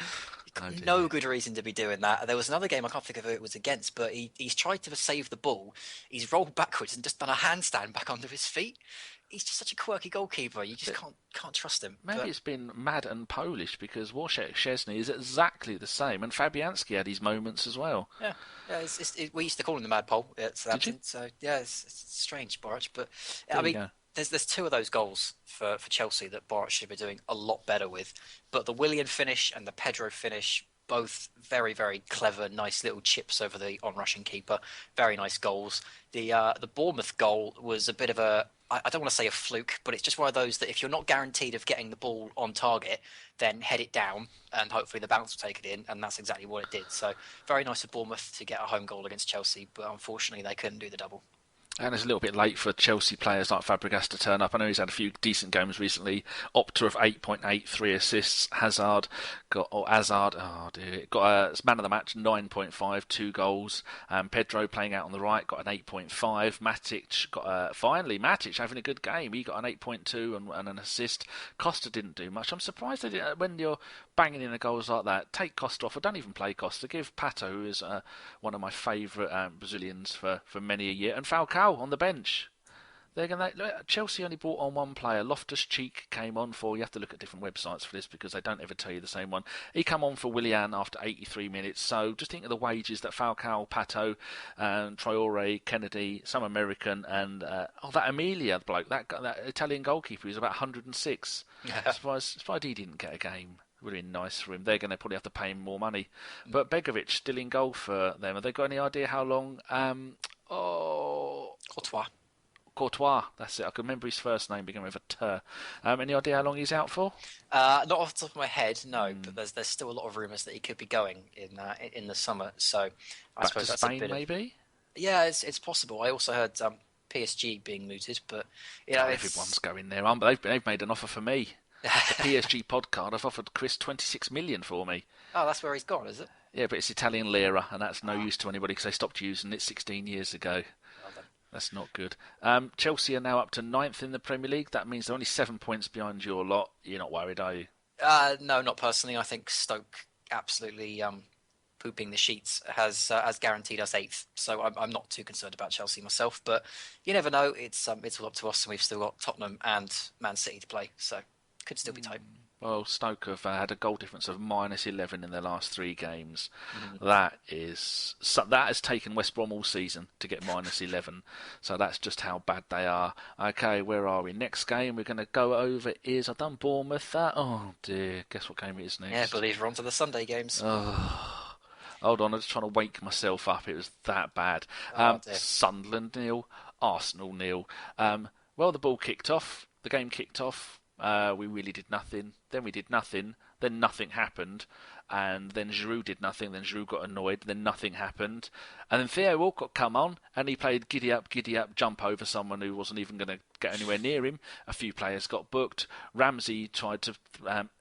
No good reason to be doing that. There was another game, I can't think of who it was against, but he's tried to save the ball. He's rolled backwards and just done a handstand back onto his feet. He's just such a quirky goalkeeper. You just can't trust him. Maybe it's been mad and Polish because Wojciech Szczesny is exactly the same, and Fabianski had his moments as well. Yeah. We used to call him the Mad Pole at Southampton. So yeah, it's strange, Boruc. But I mean, there's 2 of those goals for Chelsea that Boruc should be doing a lot better with. But the Willian finish and the Pedro finish, both very, very clever, nice little chips over the on-rushing keeper. Very nice goals. The Bournemouth goal was a bit of I don't want to say a fluke, but it's just one of those that if you're not guaranteed of getting the ball on target, then head it down and hopefully the bounce will take it in, and that's exactly what it did. So very nice of Bournemouth to get a home goal against Chelsea, but unfortunately they couldn't do the double. And it's a little bit late for Chelsea players like Fabregas to turn up. I know he's had a few decent games recently. Opta of 8.8, 3 assists. Hazard got a man of the match, 9.5, 2 goals. Pedro playing out on the right got an 8.5. Matic Matic having a good game. He got an 8.2 and an assist. Costa didn't do much. I'm surprised they didn't, when you're banging in the goals like that, take Costa off, or don't even play Costa. Give Pato, who is one of my favourite Brazilians for many a year, and Falcao on the bench. Chelsea only brought on one player. Loftus-Cheek came on for, you have to look at different websites for this because they don't ever tell you the same one. He came on for Willian after 83 minutes. So just think of the wages that Falcao, Pato, Traore, Kennedy, some American, and that Emilia bloke, that Italian goalkeeper, who's about 106. Yeah. Surprised he didn't get a game. Would have been nice for him. They're going to probably have to pay him more money. But Begovic still in goal for them. Have they got any idea how long? Courtois, that's it. I can remember his first name beginning with a T. Any idea how long he's out for? Not off the top of my head, no. But there's still a lot of rumours that he could be going in the summer. So I suppose to that's Spain, a bit maybe. Yeah, it's possible. I also heard PSG being mooted, but everyone's going there. They've made an offer for me. The PSG podcast have offered Chris 26 million for me. Oh, that's where he's gone, is it? Yeah, but it's Italian lira, and that's no use to anybody because they stopped using it 16 years ago. That's not good. Chelsea are now up to 9th in the Premier League. That means they're only 7 points behind your lot. You're not worried, are you? No, not personally. I think Stoke absolutely pooping the sheets has guaranteed us 8th. So I'm not too concerned about Chelsea myself. But you never know. It's all up to us, and we've still got Tottenham and Man City to play. So could still be tight. Well, Stoke have had a goal difference of -11 in their last 3 games. That has taken West Brom all season to get -11. So that's just how bad they are. Okay, where are we? Next game we're going to go over is, I've done Bournemouth. Oh dear, guess what game it is next? Yeah, I believe we're on to the Sunday games. Oh, hold on, I'm just trying to wake myself up. It was that bad. Sunderland 0, Arsenal 0. Well, the ball kicked off. The game kicked off. We really did nothing. Then we did nothing. Then nothing happened. And then Giroud did nothing. Then Giroud got annoyed. Then nothing happened. And then Theo Walcott come on and he played giddy up, jump over someone who wasn't even going to get anywhere near him. A few players got booked. Ramsey tried to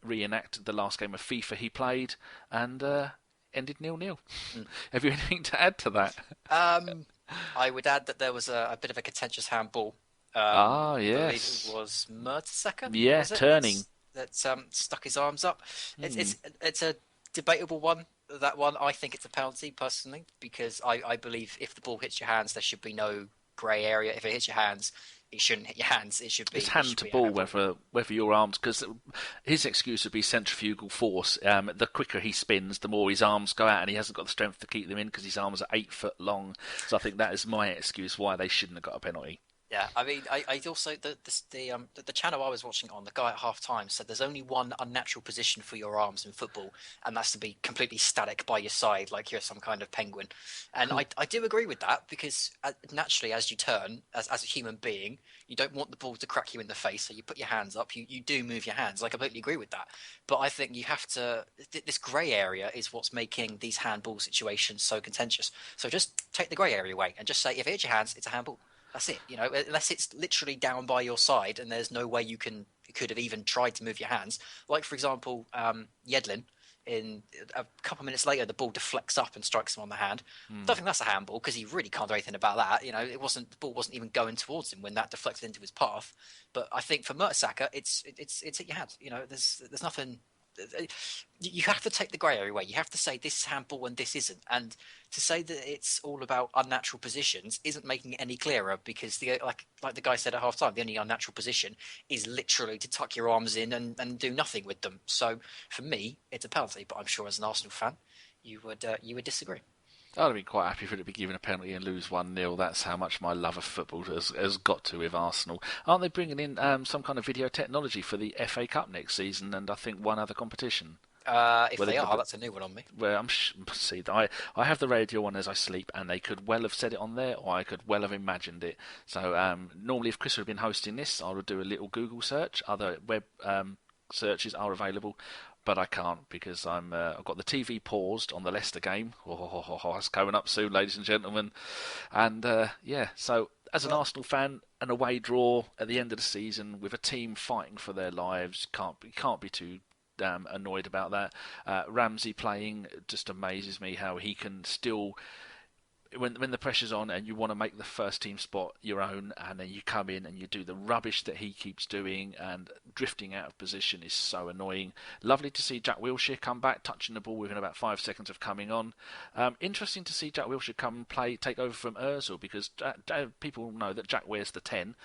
reenact the last game of FIFA he played and ended 0-0. Have you anything to add to that? I would add that there was a bit of a contentious handball. Yes. I believe it was Mertesacker. Yeah, turning. That stuck his arms up. It's a debatable one. That one, I think it's a penalty personally because I believe if the ball hits your hands, there should be no grey area. If it hits your hands, it shouldn't hit your hands. It should be. It's hand to ball, whether your arms, because his excuse would be centrifugal force. The quicker he spins, the more his arms go out, and he hasn't got the strength to keep them in because his arms are 8 foot long. So I think that is my excuse why they shouldn't have got a penalty. Yeah, I mean, I also the channel I was watching on, the guy at half time said there's only one unnatural position for your arms in football, and that's to be completely static by your side, like you're some kind of penguin. And I do agree with that because naturally, as you turn, as a human being, you don't want the ball to crack you in the face, so you put your hands up. You do move your hands. I completely agree with that. But I think you have to. This grey area is what's making these handball situations so contentious. So just take the grey area away and just say if it hits your hands, it's a handball. That's it, unless it's literally down by your side and there's no way you could have even tried to move your hands. Like, for example, Yedlin, in a couple of minutes later, the ball deflects up and strikes him on the hand. I don't think that's a handball because he really can't do anything about that. The ball wasn't even going towards him when that deflected into his path. But I think for Mertesacker, it's at your hand. There's nothing. You have to take the grey area away. You have to say this is handball and this isn't. And to say that it's all about unnatural positions isn't making it any clearer because like the guy said at half time, the only unnatural position is literally to tuck your arms in and do nothing with them. So for me, it's a penalty. But I'm sure as an Arsenal fan, you would disagree. I'd have been quite happy for it to be given a penalty and lose 1-0. That's how much my love of football has got to with Arsenal. Aren't they bringing in some kind of video technology for the FA Cup next season and I think one other competition? If they are, that's a new one on me. Well, see, I have the radio on as I sleep, and they could well have said it on there, or I could well have imagined it. So normally, if Chris had been hosting this, I would do a little Google search. Other web searches are available, but I can't because I've got the TV paused on the Leicester game. It's coming up soon, ladies and gentlemen. And so as an Arsenal fan, an away draw at the end of the season with a team fighting for their lives can't be too annoyed about that. Ramsey playing just amazes me how he can still, when the pressure's on and you want to make the first team spot your own, and then you come in and you do the rubbish that he keeps doing, and drifting out of position is so annoying. Lovely to see Jack Wilshere come back, touching the ball within about 5 seconds of coming on. Interesting to see Jack Wilshere come and take over from Ozil, because people know that Jack wears the 10.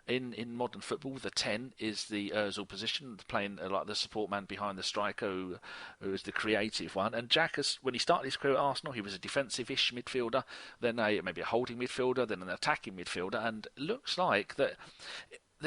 In modern football, the 10 is the Ozil position, playing like the support man behind the striker, who is the creative one. And Jack, when he started his career at Arsenal, he was a defensive-ish midfielder, then maybe a holding midfielder, then an attacking midfielder, and it looks like that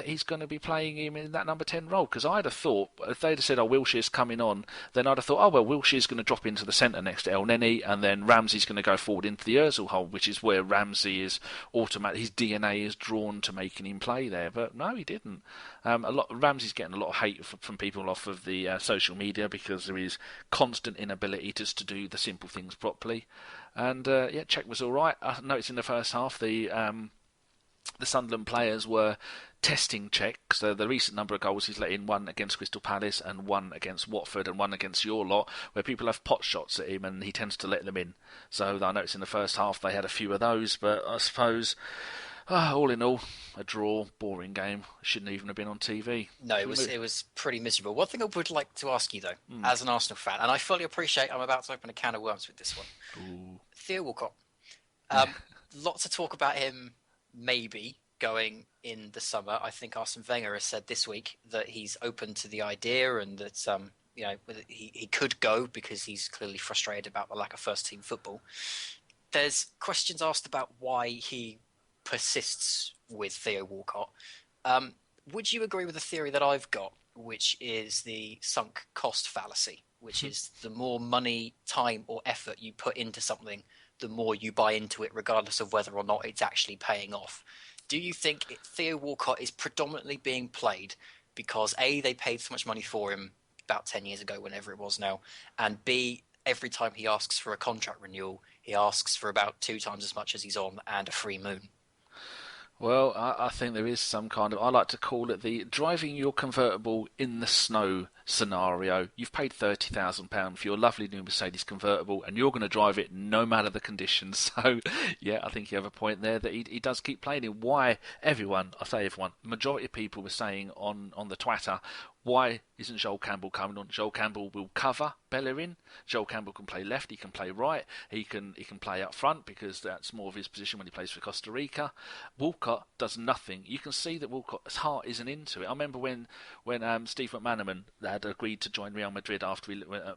he's going to be playing him in that number 10 role, because I'd have thought, if they'd have said, Wilshere's coming on, then I'd have thought, Wilshere's going to drop into the centre next to El Neni, and then Ramsey's going to go forward into the Ozil hole, which is where Ramsey is automatic. His DNA is drawn to making him play there, but no, he didn't. Ramsey's getting a lot of hate from people off of the social media because of his constant inability just to do the simple things properly. And Czech was all right. I noticed in the first half the Sunderland players were testing Czech. So the recent number of goals he's let in, one against Crystal Palace and one against Watford and one against your lot, where people have pot shots at him and he tends to let them in. So I noticed in the first half they had a few of those, but I suppose all in all, a draw, boring game. Shouldn't even have been on TV. No, it was pretty miserable. One thing I would like to ask you, though, as an Arsenal fan, and I fully appreciate I'm about to open a can of worms with this one. Ooh. Theo Walcott. Lots of talk about him maybe going in the summer. I think Arsene Wenger has said this week that he's open to the idea, and that he could go because he's clearly frustrated about the lack of first team football. There's questions asked about why he persists with Theo Walcott. Would you agree with the theory that I've got, which is the sunk cost fallacy, which is the more money, time or effort you put into something, the more you buy into it, regardless of whether or not it's actually paying off? Do you think Theo Walcott is predominantly being played because A, they paid so much money for him about 10 years ago, whenever it was now, and B, every time he asks for a contract renewal, he asks for about 2 times as much as he's on and a free moon? Well, I think there is some kind of, I like to call it the driving your convertible in the snow scenario. You've paid £30,000 for your lovely new Mercedes convertible, and you're going to drive it no matter the conditions. So, yeah, I think you have a point there that he does keep playing it. Why everyone, majority of people were saying on the Twitter, why isn't Joel Campbell coming on? Joel Campbell will cover Bellerin. Joel Campbell can play left, he can play right, he can play up front because that's more of his position when he plays for Costa Rica. Walcott does nothing. You can see that Walcott's heart isn't into it. I remember when Steve McManaman had agreed to join Real Madrid after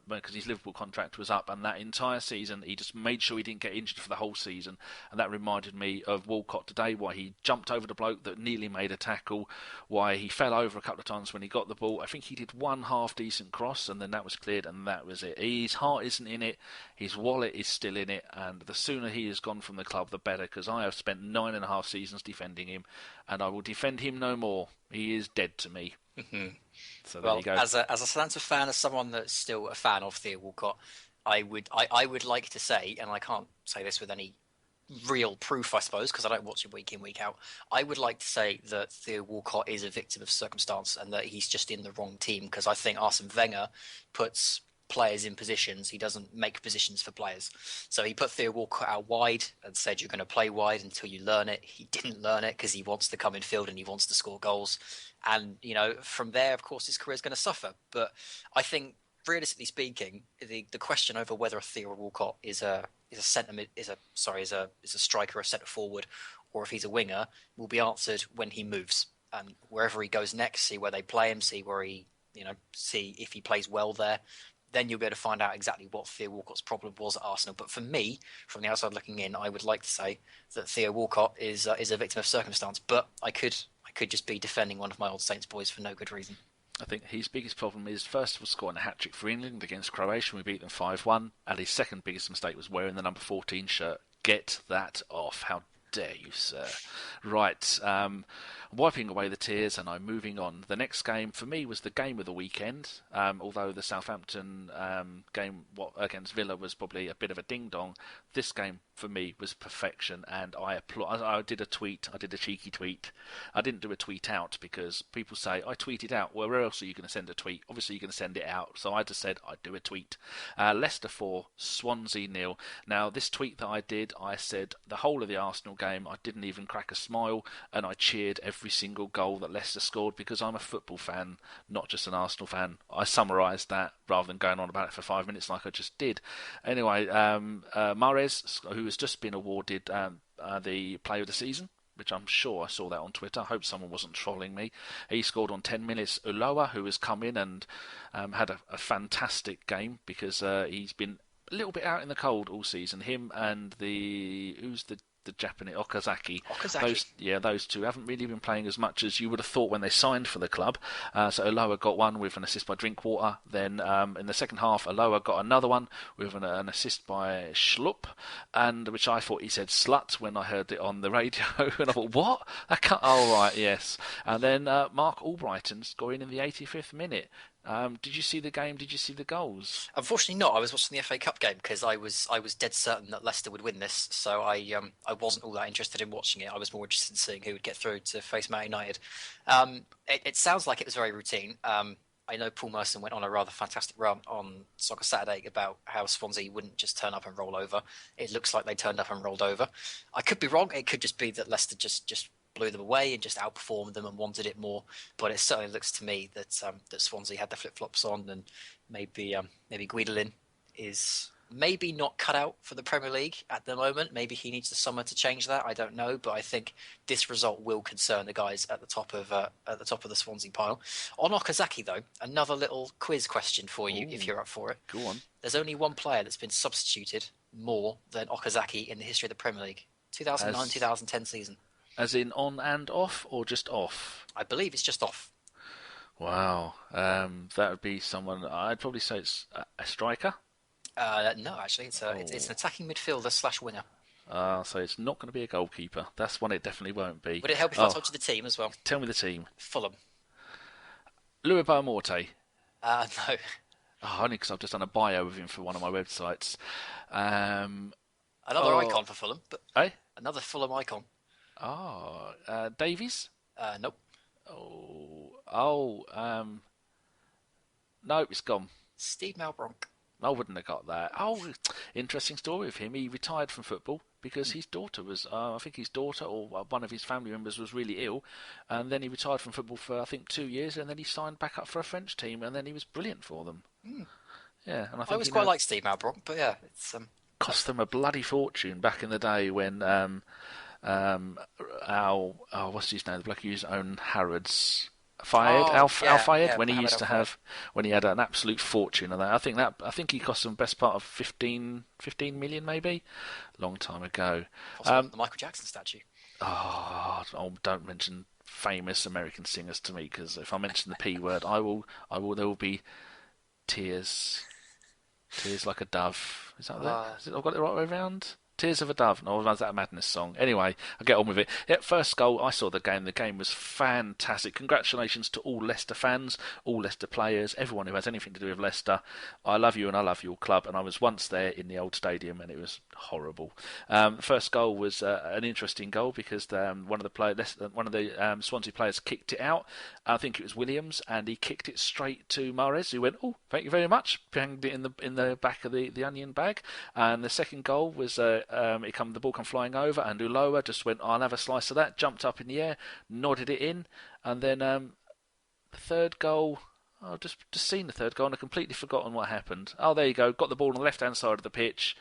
because his Liverpool contract was up, and that entire season he just made sure he didn't get injured for the whole season, and that reminded me of Walcott today, why he jumped over the bloke that nearly made a tackle, why he fell over a couple of times when he got the ball. I think he did one half decent cross and then that was cleared and that was it. His heart isn't in it, his wallet is still in it, and the sooner he has gone from the club the better, because I have spent 9.5 seasons defending him and I will defend him no more. He is dead to me. Mm-hmm. So there you go. As a Atlanta fan, as someone that's still a fan of Theo Walcott, I would like to say, and I can't say this with any real proof, I suppose, because I don't watch it week in, week out. I would like to say that Theo Walcott is a victim of circumstance and that he's just in the wrong team, because I think Arsene Wenger puts players in positions. He doesn't make positions for players. So he put Theo Walcott out wide and said, you're going to play wide until you learn it. He didn't learn it because he wants to come in field and he wants to score goals. And, from there, of course, his career is going to suffer. But I think, realistically speaking, the question over whether Theo Walcott is a striker, a centre forward, or if he's a winger, will be answered when he moves. And wherever he goes next, see where they play him, see where see if he plays well there. Then you'll be able to find out exactly what Theo Walcott's problem was at Arsenal. But for me, from the outside looking in, I would like to say that Theo Walcott is a victim of circumstance. But I could just be defending one of my old Saints boys for no good reason. I think his biggest problem is, first of all, scoring a hat-trick for England against Croatia. We beat them 5-1. And his second biggest mistake was wearing the number 14 shirt. Get that off. How dare you, sir? Right, I'm wiping away the tears and I'm moving on. The next game for me was the game of the weekend, although the Southampton game against Villa was probably a bit of a ding-dong. This game for me was perfection, and I did a cheeky tweet. I didn't do a tweet out because people say, I tweeted out. Well, where else are you going to send a tweet? Obviously, you're going to send it out. So I just said, I'd do a tweet. Leicester 4, Swansea 0. Now, this tweet that I did, I said the whole of the Arsenal game, I didn't even crack a smile, and I cheered every single goal that Leicester scored because I'm a football fan, not just an Arsenal fan. I summarised that rather than going on about it for 5 minutes like I just did. Anyway, Mahrez, who has just been awarded the Player of the Season, which I'm sure I saw that on Twitter. I hope someone wasn't trolling me. He scored on 10 minutes. Ulloa, who has come in and had a fantastic game because he's been a little bit out in the cold all season. Him and who's the Japanese, Okazaki. Those two haven't really been playing as much as you would have thought when they signed for the club. So Ulloa got one with an assist by Drinkwater. Then in the second half, Ulloa got another one with an assist by Schlupp, and which I thought he said slut when I heard it on the radio, and I thought, what? I can't. Oh right, yes. And then Mark Albrighton scoring in the 85th minute. Did you see the game? Did you see the goals? Unfortunately not. I was watching the FA Cup game because I was dead certain that Leicester would win this, so I wasn't all that interested in watching it. I was more interested in seeing who would get through to face Man United. It sounds like it was very routine. I know Paul Merson went on a rather fantastic run on Soccer Saturday about how Swansea wouldn't just turn up and roll over. It looks like they turned up and rolled over. I could be wrong. It could just be that Leicester just blew them away and just outperformed them and wanted it more. But it certainly looks to me that Swansea had the flip-flops on, and maybe Guidolin is maybe not cut out for the Premier League at the moment. Maybe he needs the summer to change that. I don't know, but I think this result will concern the guys at the top of the Swansea pile. On Okazaki, though, another little quiz question for you, if you're up for it. Go on. There's only one player that's been substituted more than Okazaki in the history of the Premier League. 2009-2010 season. As in on and off, or just off? I believe it's just off. Wow, that would be someone. I'd probably say it's a striker. No, actually, it's an attacking midfielder / winger. So it's not going to be a goalkeeper. That's one it definitely won't be. Would it help if I told you the team as well? Tell me the team. Fulham. Louis Boamorte. No. Only because I've just done a bio of him for one of my websites. Another icon for Fulham. But another Fulham icon. Davies? Nope. No, it's gone. Steve Malbronk. I wouldn't have got that. Interesting story with him. He retired from football because his daughter was, I think his daughter or one of his family members was really ill, and then he retired from football for, I think, 2 years, and then he signed back up for a French team, and then he was brilliant for them. Yeah, and I think I was quite like Steve Malbronk, but yeah, it's cost them a bloody fortune back in the day when what's his name? The bloke who used to own Harrods. Al Fayed, when he used to have, when he had an absolute fortune on that. I think he cost them best part of 15 million maybe, long time ago. The Michael Jackson statue. Don't mention famous American singers to me, because if I mention the P word, there will be tears like a dove. Is that I've got it the right way around? Tears of a Dove. No, was that a Madness song? Anyway, I'll get on with it. Yeah, first goal, I saw the game. The game was fantastic. Congratulations to all Leicester fans, all Leicester players, everyone who has anything to do with Leicester. I love you and I love your club. And I was once there in the old stadium and it was horrible. The first goal was an interesting goal because one of the Swansea players kicked it out. I think it was Williams, and he kicked it straight to Mahrez, who went, "Oh, thank you very much." Banged it in the back of the onion bag. And the second goal was the ball come flying over, and Ulloa just went, "I'll have a slice of that," jumped up in the air, nodded it in, and then the third goal, I've just seen the third goal and I've completely forgotten what happened. Oh, there you go, got the ball on the left-hand side of the pitch,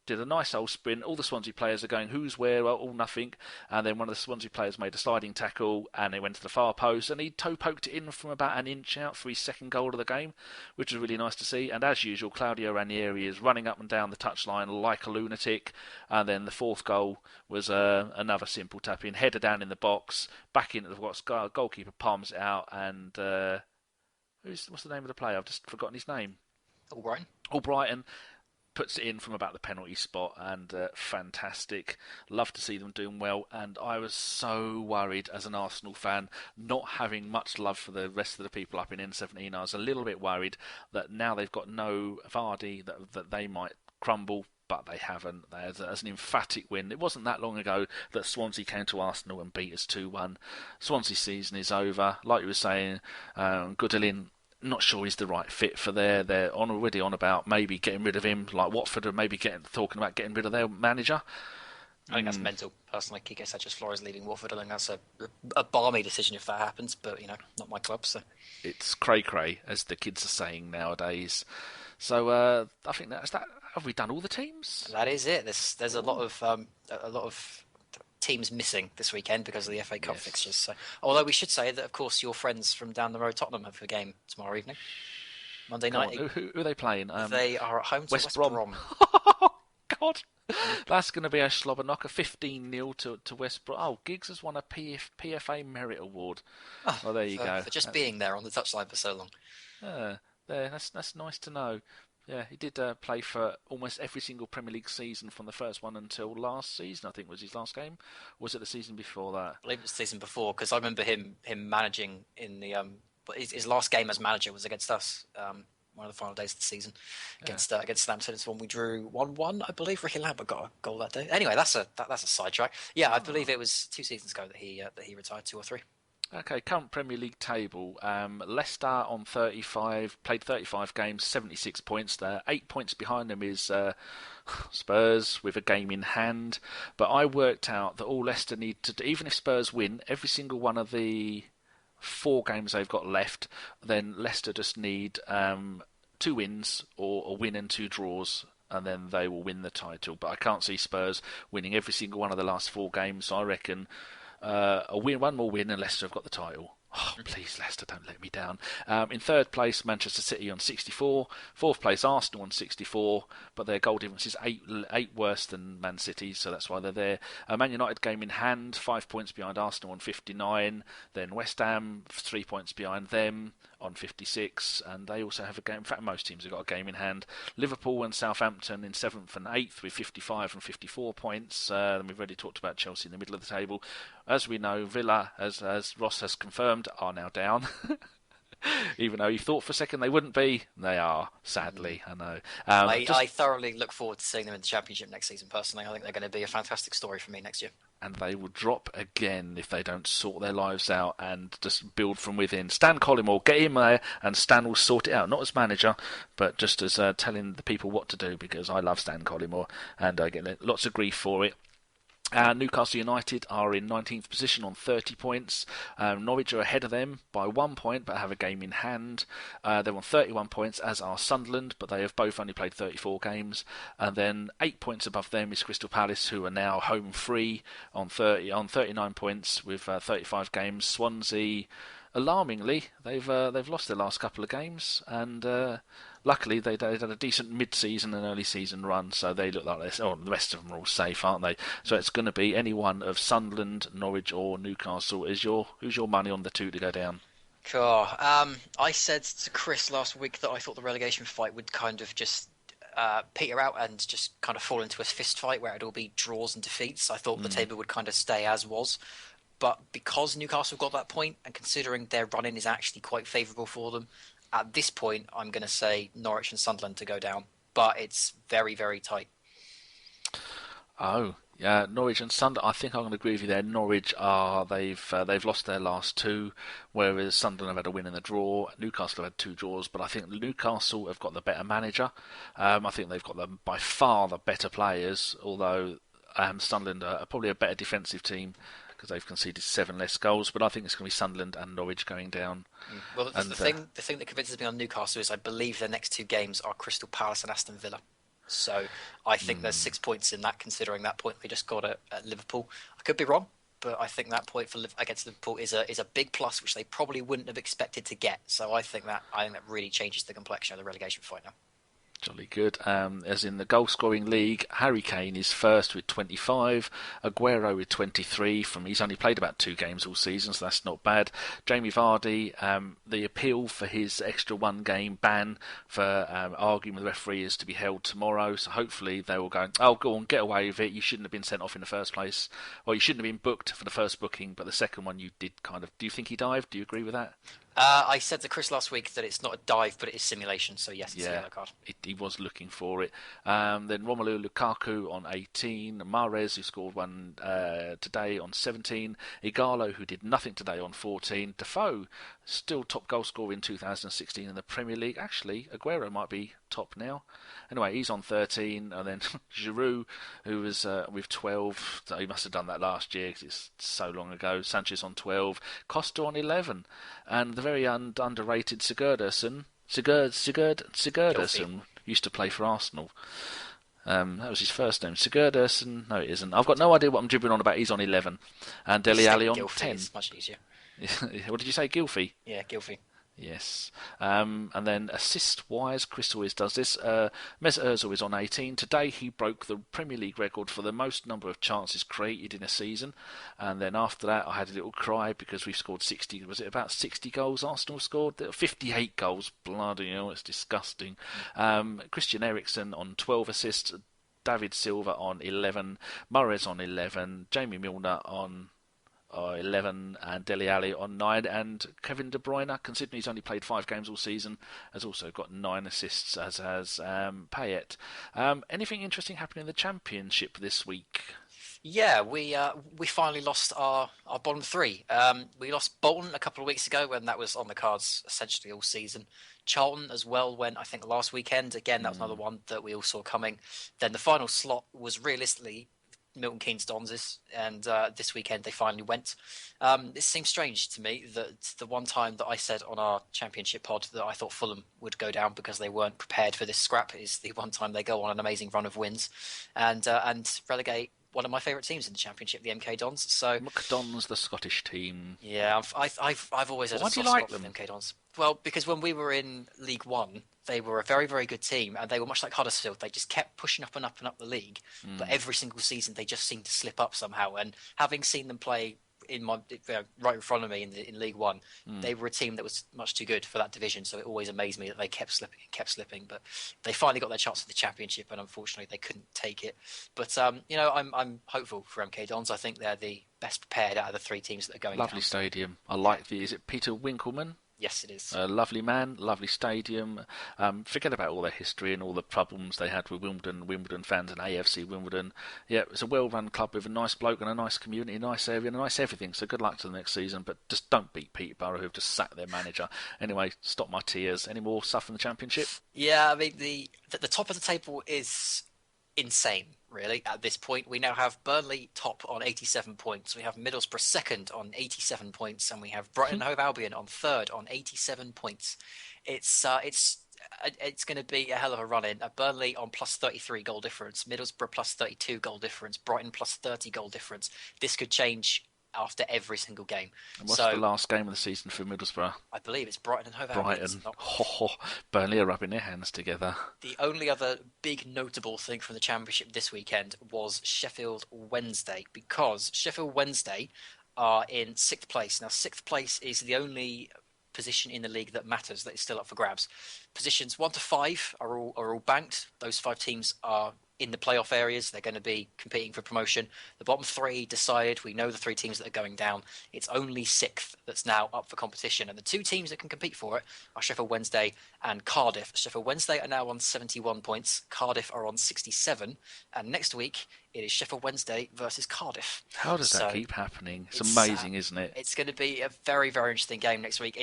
did a nice old sprint. All the Swansea players are going, who's where? Well, all nothing. And then one of the Swansea players made a sliding tackle and it went to the far post and he toe poked it in from about an inch out for his second goal of the game, which was really nice to see. And as usual, Claudio Ranieri is running up and down the touchline like a lunatic. And then the fourth goal was another simple tap in, header down in the box, back into the box, goalkeeper palms it out. And what's the name of the player? I've just forgotten his name. Albrighton puts it in from about the penalty spot, and fantastic. Love to see them doing well, and I was so worried as an Arsenal fan, not having much love for the rest of the people up in N17. I was a little bit worried that now they've got no Vardy, that they might crumble, but they haven't. As an emphatic win. It wasn't that long ago that Swansea came to Arsenal and beat us 2-1. Swansea's season is over. Like you were saying, Goodallin, not sure he's the right fit for they're already on about maybe getting rid of him, like Watford are maybe talking about getting rid of their manager. I think that's mental, personally. Quique Sanchez-Flores leaving Watford, I think that's a balmy decision if that happens, but, not my club, so... It's cray-cray, as the kids are saying nowadays. So, I think that's that. Have we done all the teams? That is it. There's a lot of teams missing this weekend because of the FA Cup fixtures. So, although we should say that, of course, your friends from down the road, Tottenham, have a game tomorrow evening, Monday night. Who are they playing? They are at home to West Brom. Oh, God. That's going to be a slobber knocker. 15-0 to West Brom. Oh, Giggs has won a PFA Merit Award. Oh, there you go. For just being there on the touchline for so long. That's nice to know. Yeah, he did play for almost every single Premier League season from the first one until last season, I think was his last game. Or was it the season before that? I believe it was the season before, because I remember him managing in the... his last game as manager was against us, one of the final days of the season, against Southampton. It's one we drew 1-1, I believe. Ricky Lambert got a goal that day. Anyway, that's a sidetrack. Yeah, I believe it was 2 seasons ago that he retired, 2 or 3. Okay, current Premier League table. Leicester on 35, played 35 games, 76 points there. 8 points behind them is Spurs with a game in hand. But I worked out that all Leicester need to do, even if Spurs win every single one of the 4 games they've got left, then Leicester just need 2 wins or a win and 2 draws, and then they will win the title. But I can't see Spurs winning every single one of the last 4 games, so I reckon one more win and Leicester have got the title. Oh, please, Leicester, don't let me down. In third place, Manchester City on 64. Fourth place, Arsenal on 64, but their goal difference is 8 worse than Man City, so that's why they're there. Man United game in hand, 5 points behind Arsenal on 59. Then West Ham, 3 points behind them on 56, and they also have a game. In fact, most teams have got a game in hand. Liverpool and Southampton in 7th and 8th with 55 and 54 points. And we've already talked about Chelsea in the middle of the table. As we know, Villa, as Ross has confirmed, are now down. Even though you thought for a second they wouldn't be, they are, sadly, I know. I thoroughly look forward to seeing them in the Championship next season, personally. I think they're going to be a fantastic story for me next year. And they will drop again if they don't sort their lives out and just build from within. Stan Collymore, get him there, and Stan will sort it out. Not as manager, but just as telling the people what to do, because I love Stan Collymore, and I get lots of grief for it. Newcastle United are in 19th position on 30 points. Norwich are ahead of them by 1 point, but have a game in hand. They're on 31 points, as are Sunderland, but they have both only played 34 games. And then 8 points above them is Crystal Palace, who are now home free on 39 points with 35 games. Swansea, alarmingly, they've lost their last couple of games, and luckily they had a decent mid-season and early season run, so they look like this. Oh, the rest of them are all safe, aren't they? So it's going to be any one of Sunderland, Norwich, or Newcastle. Who's your money on the 2 to go down? Sure. I said to Chris last week that I thought the relegation fight would kind of just peter out and just kind of fall into a fist fight where it'd all be draws and defeats. I thought the table would kind of stay as was. But because Newcastle got that point, and considering their run-in is actually quite favourable for them, at this point, I'm going to say Norwich and Sunderland to go down. But it's very, very tight. Oh, yeah, Norwich and Sunderland. I think I'm going to agree with you there. Norwich they've lost their last 2, whereas Sunderland have had a win and a draw. Newcastle have had 2 draws, but I think Newcastle have got the better manager. I think they've got by far the better players, although Sunderland are probably a better defensive team, because they've conceded 7 less goals, but I think it's going to be Sunderland and Norwich going down. Well, the thing that convinces me on Newcastle is I believe their next 2 games are Crystal Palace and Aston Villa. So I think there's 6 points in that, considering that point we just got at Liverpool. I could be wrong, but I think that point against Liverpool is a big plus, which they probably wouldn't have expected to get. So I think that really changes the complexion of the relegation fight now. Jolly good. As in the goal-scoring league, Harry Kane is first with 25, Aguero with 23. He's only played about 2 games all season, so that's not bad. Jamie Vardy, the appeal for his extra 1-game ban for arguing with the referee is to be held tomorrow, so hopefully they will go, oh, go on, get away with it. You shouldn't have been sent off in the first place. Well, you shouldn't have been booked for the first booking, but the second one you did kind of. Do you think he dived? Do you agree with that? I said to Chris last week that it's not a dive, but it is simulation. So yes, it's a yellow card. He was looking for it. Then Romelu Lukaku on 18, Mahrez, who scored one today, on 17, Igalo, who did nothing today, on 14, Defoe, still top goal scorer in 2016 in the Premier League. Actually, Aguero might be top now. Anyway, he's on 13, and then Giroud, who was with 12. So he must have done that last year because it's so long ago. Sanchez on 12, Costa on 11, and the very underrated Sigurdsson used to play for Arsenal. That was his first name. Sigurdsson. No, it isn't. I've got no idea what I'm gibbering on about. He's on 11, and Dele Alli on Gylfi 10. is much easier. What did you say, Gylfi? Yeah, Gylfi. Yes. And then assist-wise, Chris always does this. Mesut Ozil is on 18. Today he broke the Premier League record for the most number of chances created in a season. And then after that I had a little cry because we've scored 60, was it about 60 goals Arsenal scored? 58 goals. Bloody hell, it's disgusting. Christian Eriksen on 12 assists. David Silva on 11. Mahrez on 11. Jamie Milner on 11, and Dele Alli on 9, and Kevin De Bruyne, considering he's only played 5 games all season, has also got 9 assists, as has Payet. Anything interesting happening in the Championship this week? Yeah, we finally lost our bottom 3. We lost Bolton a couple of weeks ago when that was on the cards essentially all season. Charlton as well went, I think, last weekend. Again, that was another one that we all saw coming. Then the final slot was realistically Milton Keynes Dons, and this weekend they finally went. It seems strange to me that the one time that I said on our Championship pod that I thought Fulham would go down because they weren't prepared for this scrap is the one time they go on an amazing run of wins and relegate one of my favourite teams in the Championship, the MK Dons. So McDonald's, the Scottish team. Yeah, I've always had a soft spot with MK Dons. Well, because when we were in League One, they were a very, very good team, and they were much like Huddersfield. They just kept pushing up and up and up the league, but every single season they just seemed to slip up somehow. And having seen them play right in front of me in League One, they were a team that was much too good for that division. So it always amazed me that they kept slipping. But they finally got their chance at the Championship, and unfortunately they couldn't take it. But I'm hopeful for MK Dons. I think they're the best prepared out of the 3 teams that are going. Lovely stadium. I like is it Peter Winkelmann? Yes, it is. A lovely man, lovely stadium. Forget about all their history and all the problems they had with Wimbledon fans and AFC Wimbledon. Yeah, it's a well-run club with a nice bloke and a nice community, a nice area and a nice everything. So good luck to the next season, but just don't beat Peterborough, who've just sacked their manager. Anyway, stop my tears. Any more stuff in the Championship? Yeah, I mean, the top of the table is insane, really, at this point. We now have Burnley top on 87 points. We have Middlesbrough second on 87 points, and we have Brighton and Hove Albion on third on 87 points. It's going to be a hell of a run-in. Burnley on plus 33 goal difference, Middlesbrough plus 32 goal difference, Brighton plus 30 goal difference. This could change after every single game. And what's the last game of the season for Middlesbrough? I believe it's Brighton and Hove Albion. Brighton. Burnley are rubbing their hands together. The only other big notable thing from the Championship this weekend was Sheffield Wednesday, because Sheffield Wednesday are in 6th place. Now, 6th place is the only position in the league that matters, that is still up for grabs. Positions 1 to 5 are all banked. Those 5 teams are in the playoff areas. They're going to be competing for promotion. The bottom 3 decided. We know the 3 teams that are going down. It's only 6th that's now up for competition. And the 2 teams that can compete for it are Sheffield Wednesday and Cardiff. Sheffield Wednesday are now on 71 points. Cardiff are on 67. And next week, it is Sheffield Wednesday versus Cardiff. How does that keep happening? It's amazing, isn't it? It's going to be a very, very interesting game next week.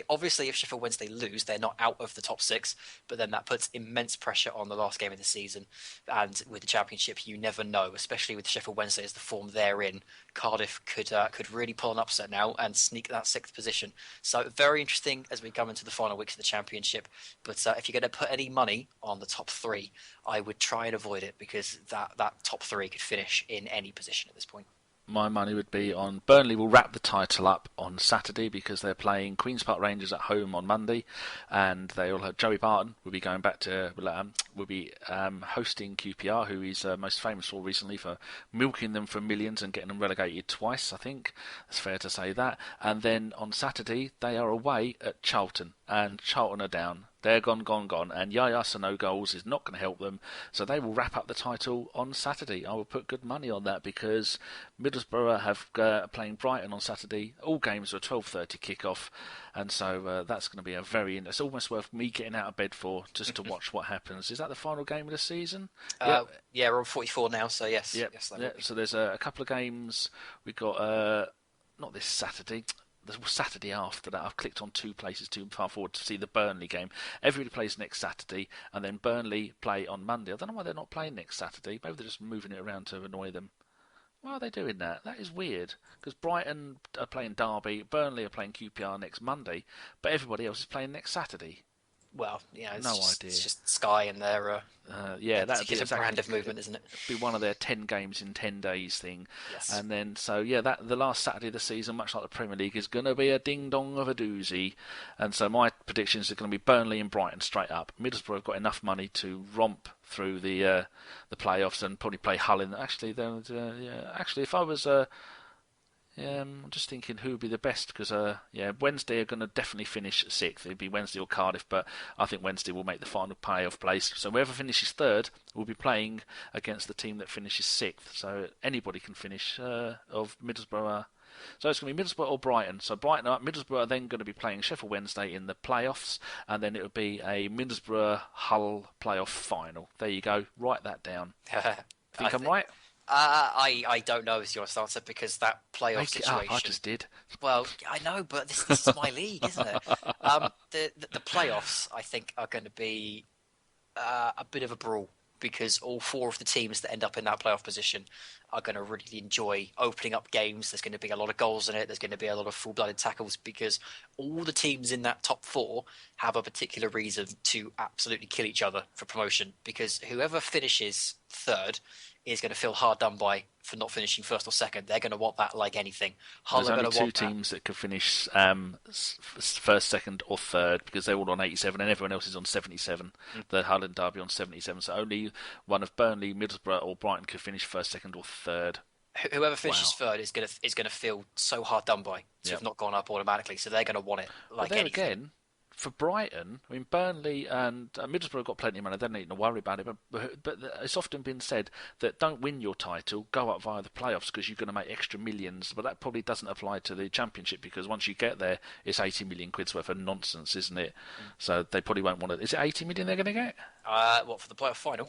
obviously, if Sheffield Wednesday lose, they're not out of the top 6, but then that puts immense pressure on the last game of the season. And with the Championship, you never know, especially with Sheffield Wednesday as the form they're in. Cardiff could really pull an upset now and sneak that 6th position. So very interesting as we come into the final weeks of the Championship. But if you're going to put any money on the top 3, I would try and avoid it, because that top 3 could finish in any position at this point. My money would be on Burnley will wrap the title up on Saturday, because they're playing Queen's Park Rangers at home on Monday, and they all have Joey Barton will be going back to hosting QPR, who he's most famous for recently for milking them for millions and getting them relegated twice. I think it's fair to say that. And then on Saturday they are away at Charlton, and Charlton are down. They're gone, and Yaya Sano goals is not going to help them, so they will wrap up the title on Saturday. I will put good money on that, because Middlesbrough have playing Brighton on Saturday. All games are a 12:30 kick-off, and so that's going to be it's almost worth me getting out of bed for, just to watch what happens. Is that the final game of the season? Yeah, we're on 44 now, so yes. Yep. Yes, so there's a couple of games. We've got, not this Saturday, the Saturday after that. I've clicked on 2 places too far forward to see the Burnley game. Everybody plays next Saturday, and then Burnley play on Monday. I don't know why they're not playing next Saturday. Maybe they're just moving it around to annoy them. Why are they doing that? That is weird, because Brighton are playing Derby, Burnley are playing QPR next Monday, but everybody else is playing next Saturday. Well, it's no idea. It's just Sky and their that'd be a brand of movement, isn't it? Be one of their 10 games in 10 days thing. Yes. And then the last Saturday of the season, much like the Premier League, is going to be a ding dong of a doozy. And so my predictions are going to be Burnley and Brighton straight up. Middlesbrough have got enough money to romp through the playoffs and probably play Hull in. Actually, if I was I'm just thinking who would be the best, because Wednesday are going to definitely finish 6th. It'd be Wednesday or Cardiff, but I think Wednesday will make the final playoff place. So whoever finishes 3rd will be playing against the team that finishes 6th. So anybody can finish of Middlesbrough. So it's going to be Middlesbrough or Brighton. So Middlesbrough are then going to be playing Sheffield Wednesday in the playoffs, and then it would be a Middlesbrough-Hull playoff final. There you go. Write that down. Think I'm right? I don't know is your answer, because that playoff situation. I just did. Well, I know, but this is my league, isn't it? The playoffs, I think, are going to be a bit of a brawl, because all 4 of the teams that end up in that playoff position are going to really enjoy opening up games. There's going to be a lot of goals in it. There's going to be a lot of full-blooded tackles, because all the teams in that top 4 have a particular reason to absolutely kill each other for promotion, because whoever finishes 3rd is going to feel hard done by for not finishing 1st or 2nd. They're going to want that like anything. There's only 2 teams that could finish 1st, 2nd or 3rd, because they're all on 87 and everyone else is on 77. The Hull and Derby on 77. So only one of Burnley, Middlesbrough or Brighton could finish 1st, 2nd or 3rd. Whoever finishes 3rd is going to feel so hard done by to have not gone up automatically. So they're going to want it like anything. Again, for Brighton, I mean, Burnley and Middlesbrough have got plenty of money. They don't need to worry about it. But it's often been said that don't win your title, go up via the playoffs, because you're going to make extra millions. But that probably doesn't apply to the Championship, because once you get there, it's 80 million quid's worth of nonsense, isn't it? So they probably won't want it. Is it 80 million they're going to get? What, for the playoff final?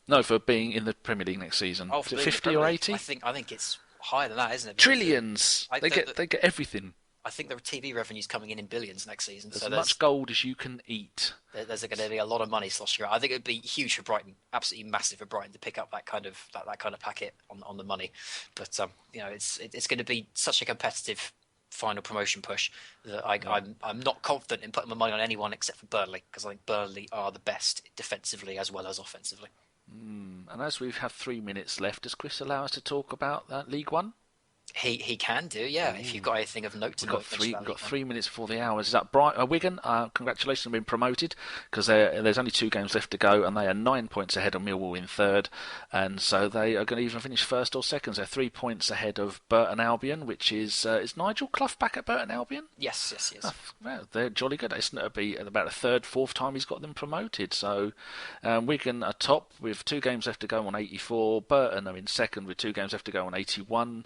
No, for being in the Premier League next season. Oh, is it 50 or 80? I think it's higher than that, isn't it? Trillions. They get everything. I think the TV revenue's coming in billions next season. As much gold as you can eat. There's going to be a lot of money sloshing around. I think it would be huge for Brighton, absolutely massive for Brighton to pick up that kind of packet on the money. But it's going to be such a competitive final promotion push that I'm not confident in putting my money on anyone except for Burnley, because I think Burnley are the best defensively as well as offensively. And as we have 3 minutes left, does Chris allow us to talk about that League One? He can do, yeah. If you've got anything of note to We've got 3 minutes before the hour. Is that Wigan? Congratulations on being promoted, because there's only 2 games left to go, and they are 9 points ahead of Millwall in 3rd, and so they are going to even finish 1st or 2nd. They're 3 points ahead of Burton Albion, which is Nigel Clough back at Burton Albion? Yes. Well, they're jolly good. It's going to be about the 3rd, 4th time he's got them promoted. So Wigan are top with 2 games left to go on 84. Burton are in 2nd with 2 games left to go on 81.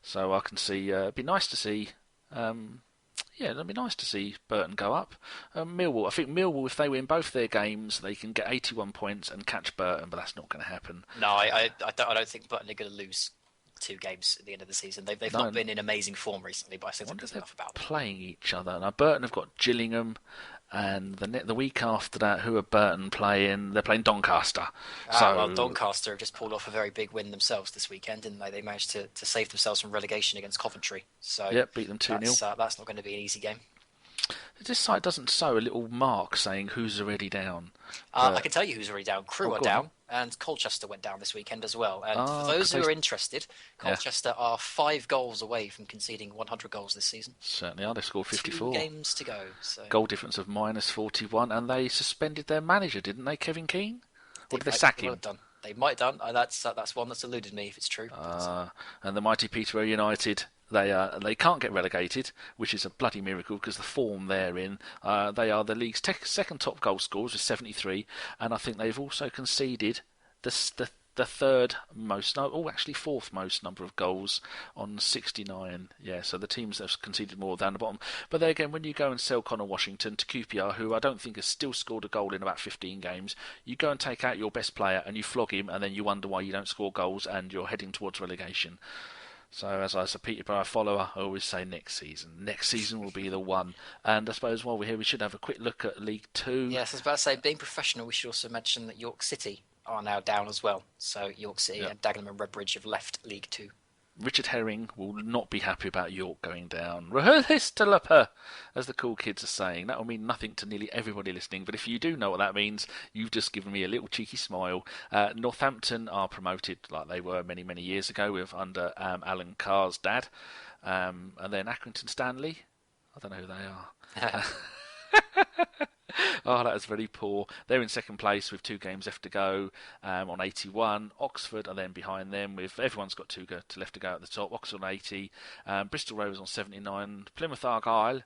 So I can see it'd be nice to see. It'd be nice to see Burton go up. Millwall, I think Millwall, if they win both their games, they can get 81 points and catch Burton, but that's not going to happen. No, I don't think Burton are going to lose 2 games at the end of the season. They've not been in amazing form recently, but I think there's enough about them. Playing each other. Now, Burton have got Gillingham, and the week after that, who are Burton playing? They're playing Doncaster. Well, Doncaster have just pulled off a very big win themselves this weekend, didn't they? They managed to save themselves from relegation against Coventry. So beat them 2-0. That's not going to be an easy game. This site doesn't show a little mark saying who's already down. I can tell you who's already down. Crewe are down, and Colchester went down this weekend as well. And for those who are interested, Colchester are 5 goals away from conceding 100 goals this season. Certainly are. They scored 54. 2 games to go. So. Goal difference of -41, and they suspended their manager, didn't they, Kevin Keane? Or did they sack him? They might have done. That's one that's eluded me if it's true. And the mighty Peterborough United, they can't get relegated, which is a bloody miracle because the form they're in. They are the league's second top goal scorers with 73, and I think they've also conceded the third most, actually fourth most number of goals on 69. Yeah, so the teams that have conceded more down the bottom. But there again, when you go and sell Connor Washington to QPR, who I don't think has still scored a goal in about 15 games, you go and take out your best player and you flog him, and then you wonder why you don't score goals and you're heading towards relegation. So as a Peterborough follower, I always say next season will be the one. And I suppose while we're here, we should have a quick look at League 2. Yes, I was about to say, being professional, we should also mention that York City are now down as well. So York City and Dagenham and Redbridge have left League 2. Richard Herring will not be happy about York going down. Rehearstalapa, as the cool kids are saying. That will mean nothing to nearly everybody listening, but if you do know what that means, you've just given me a little cheeky smile. Northampton are promoted like they were many, many years ago under Alan Carr's dad. And then Accrington Stanley, I don't know who they are. Oh, that was very poor. They're in second place with 2 games left to go on 81. Oxford are then behind them with everyone's got 2 left to go at the top. Oxford on 80. Bristol Rovers on 79. Plymouth Argyle,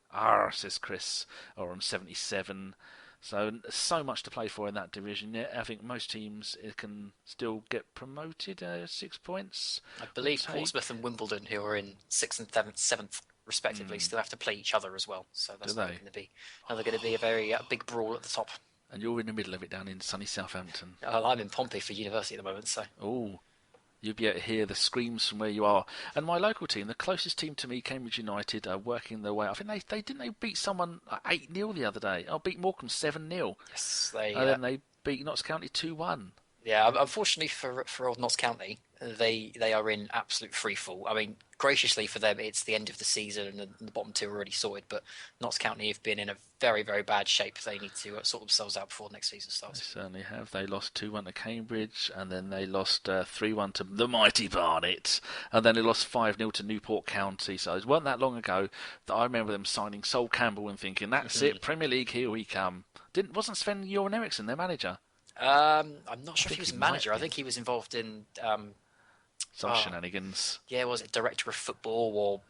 says Chris, are on 77. So much to play for in that division. Yeah, I think most teams can still get promoted. 6 points. I believe Portsmouth and Wimbledon, who are in 6th and 7th respectively, still have to play each other as well. So that's going to be a very big brawl at the top. And you're in the middle of it down in sunny Southampton. I'm in Pompey for university at the moment, so. Oh, you'll be able to hear the screams from where you are. And my local team, the closest team to me, Cambridge United, are working their way. I think they beat someone 8-0 the other day. Beat Morecambe 7-0. Yes, and then they beat Notts County 2-1. Yeah, unfortunately for old Notts County, they are in absolute freefall. I mean, graciously for them, it's the end of the season and the bottom 2 are already sorted, but Notts County have been in a very, very bad shape. They need to sort themselves out before next season starts. They certainly have. They lost 2-1 to Cambridge, and then they lost 3-1 to the mighty Barnet, and then they lost 5-0 to Newport County. So it wasn't that long ago that I remember them signing Sol Campbell and thinking, that's it, Premier League, here we come. Wasn't Sven-Göran Eriksson their manager? I'm not sure if he was manager. I think he was involved in some shenanigans. Yeah, was it director of football or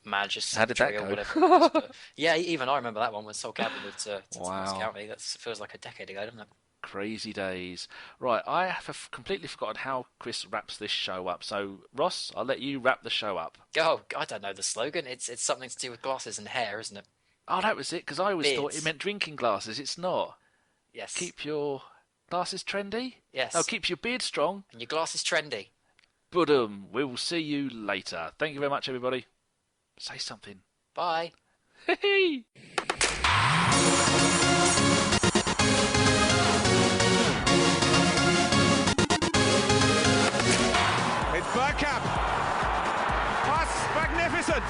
manager secretary or whatever? But, yeah, even I remember that one when Sol Campbell moved to Notts County. That feels like a decade ago, doesn't it? Crazy days. Right, I have completely forgotten how Chris wraps this show up. So, Ross, I'll let you wrap the show up. Oh, I don't know the slogan. It's something to do with glasses and hair, isn't it? Oh, that was it, because I always thought it meant drinking glasses. It's not. Yes. Keep your glasses trendy? Yes. Oh, keep your beard strong. And your glasses trendy. Boodum. We will see you later. Thank you very much, everybody. Say something. Bye. Hey. It's Bergkamp. That's magnificent.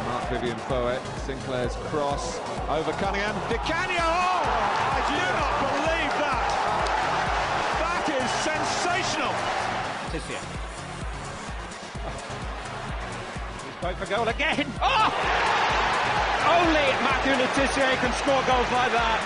Mark Vivian Foet, Sinclair's cross over Cunningham. Di Canio. I do not believe that. That is sensational. Tissier. He's going for goal again. Oh! Only Matthew Le Tissier can score goals like that.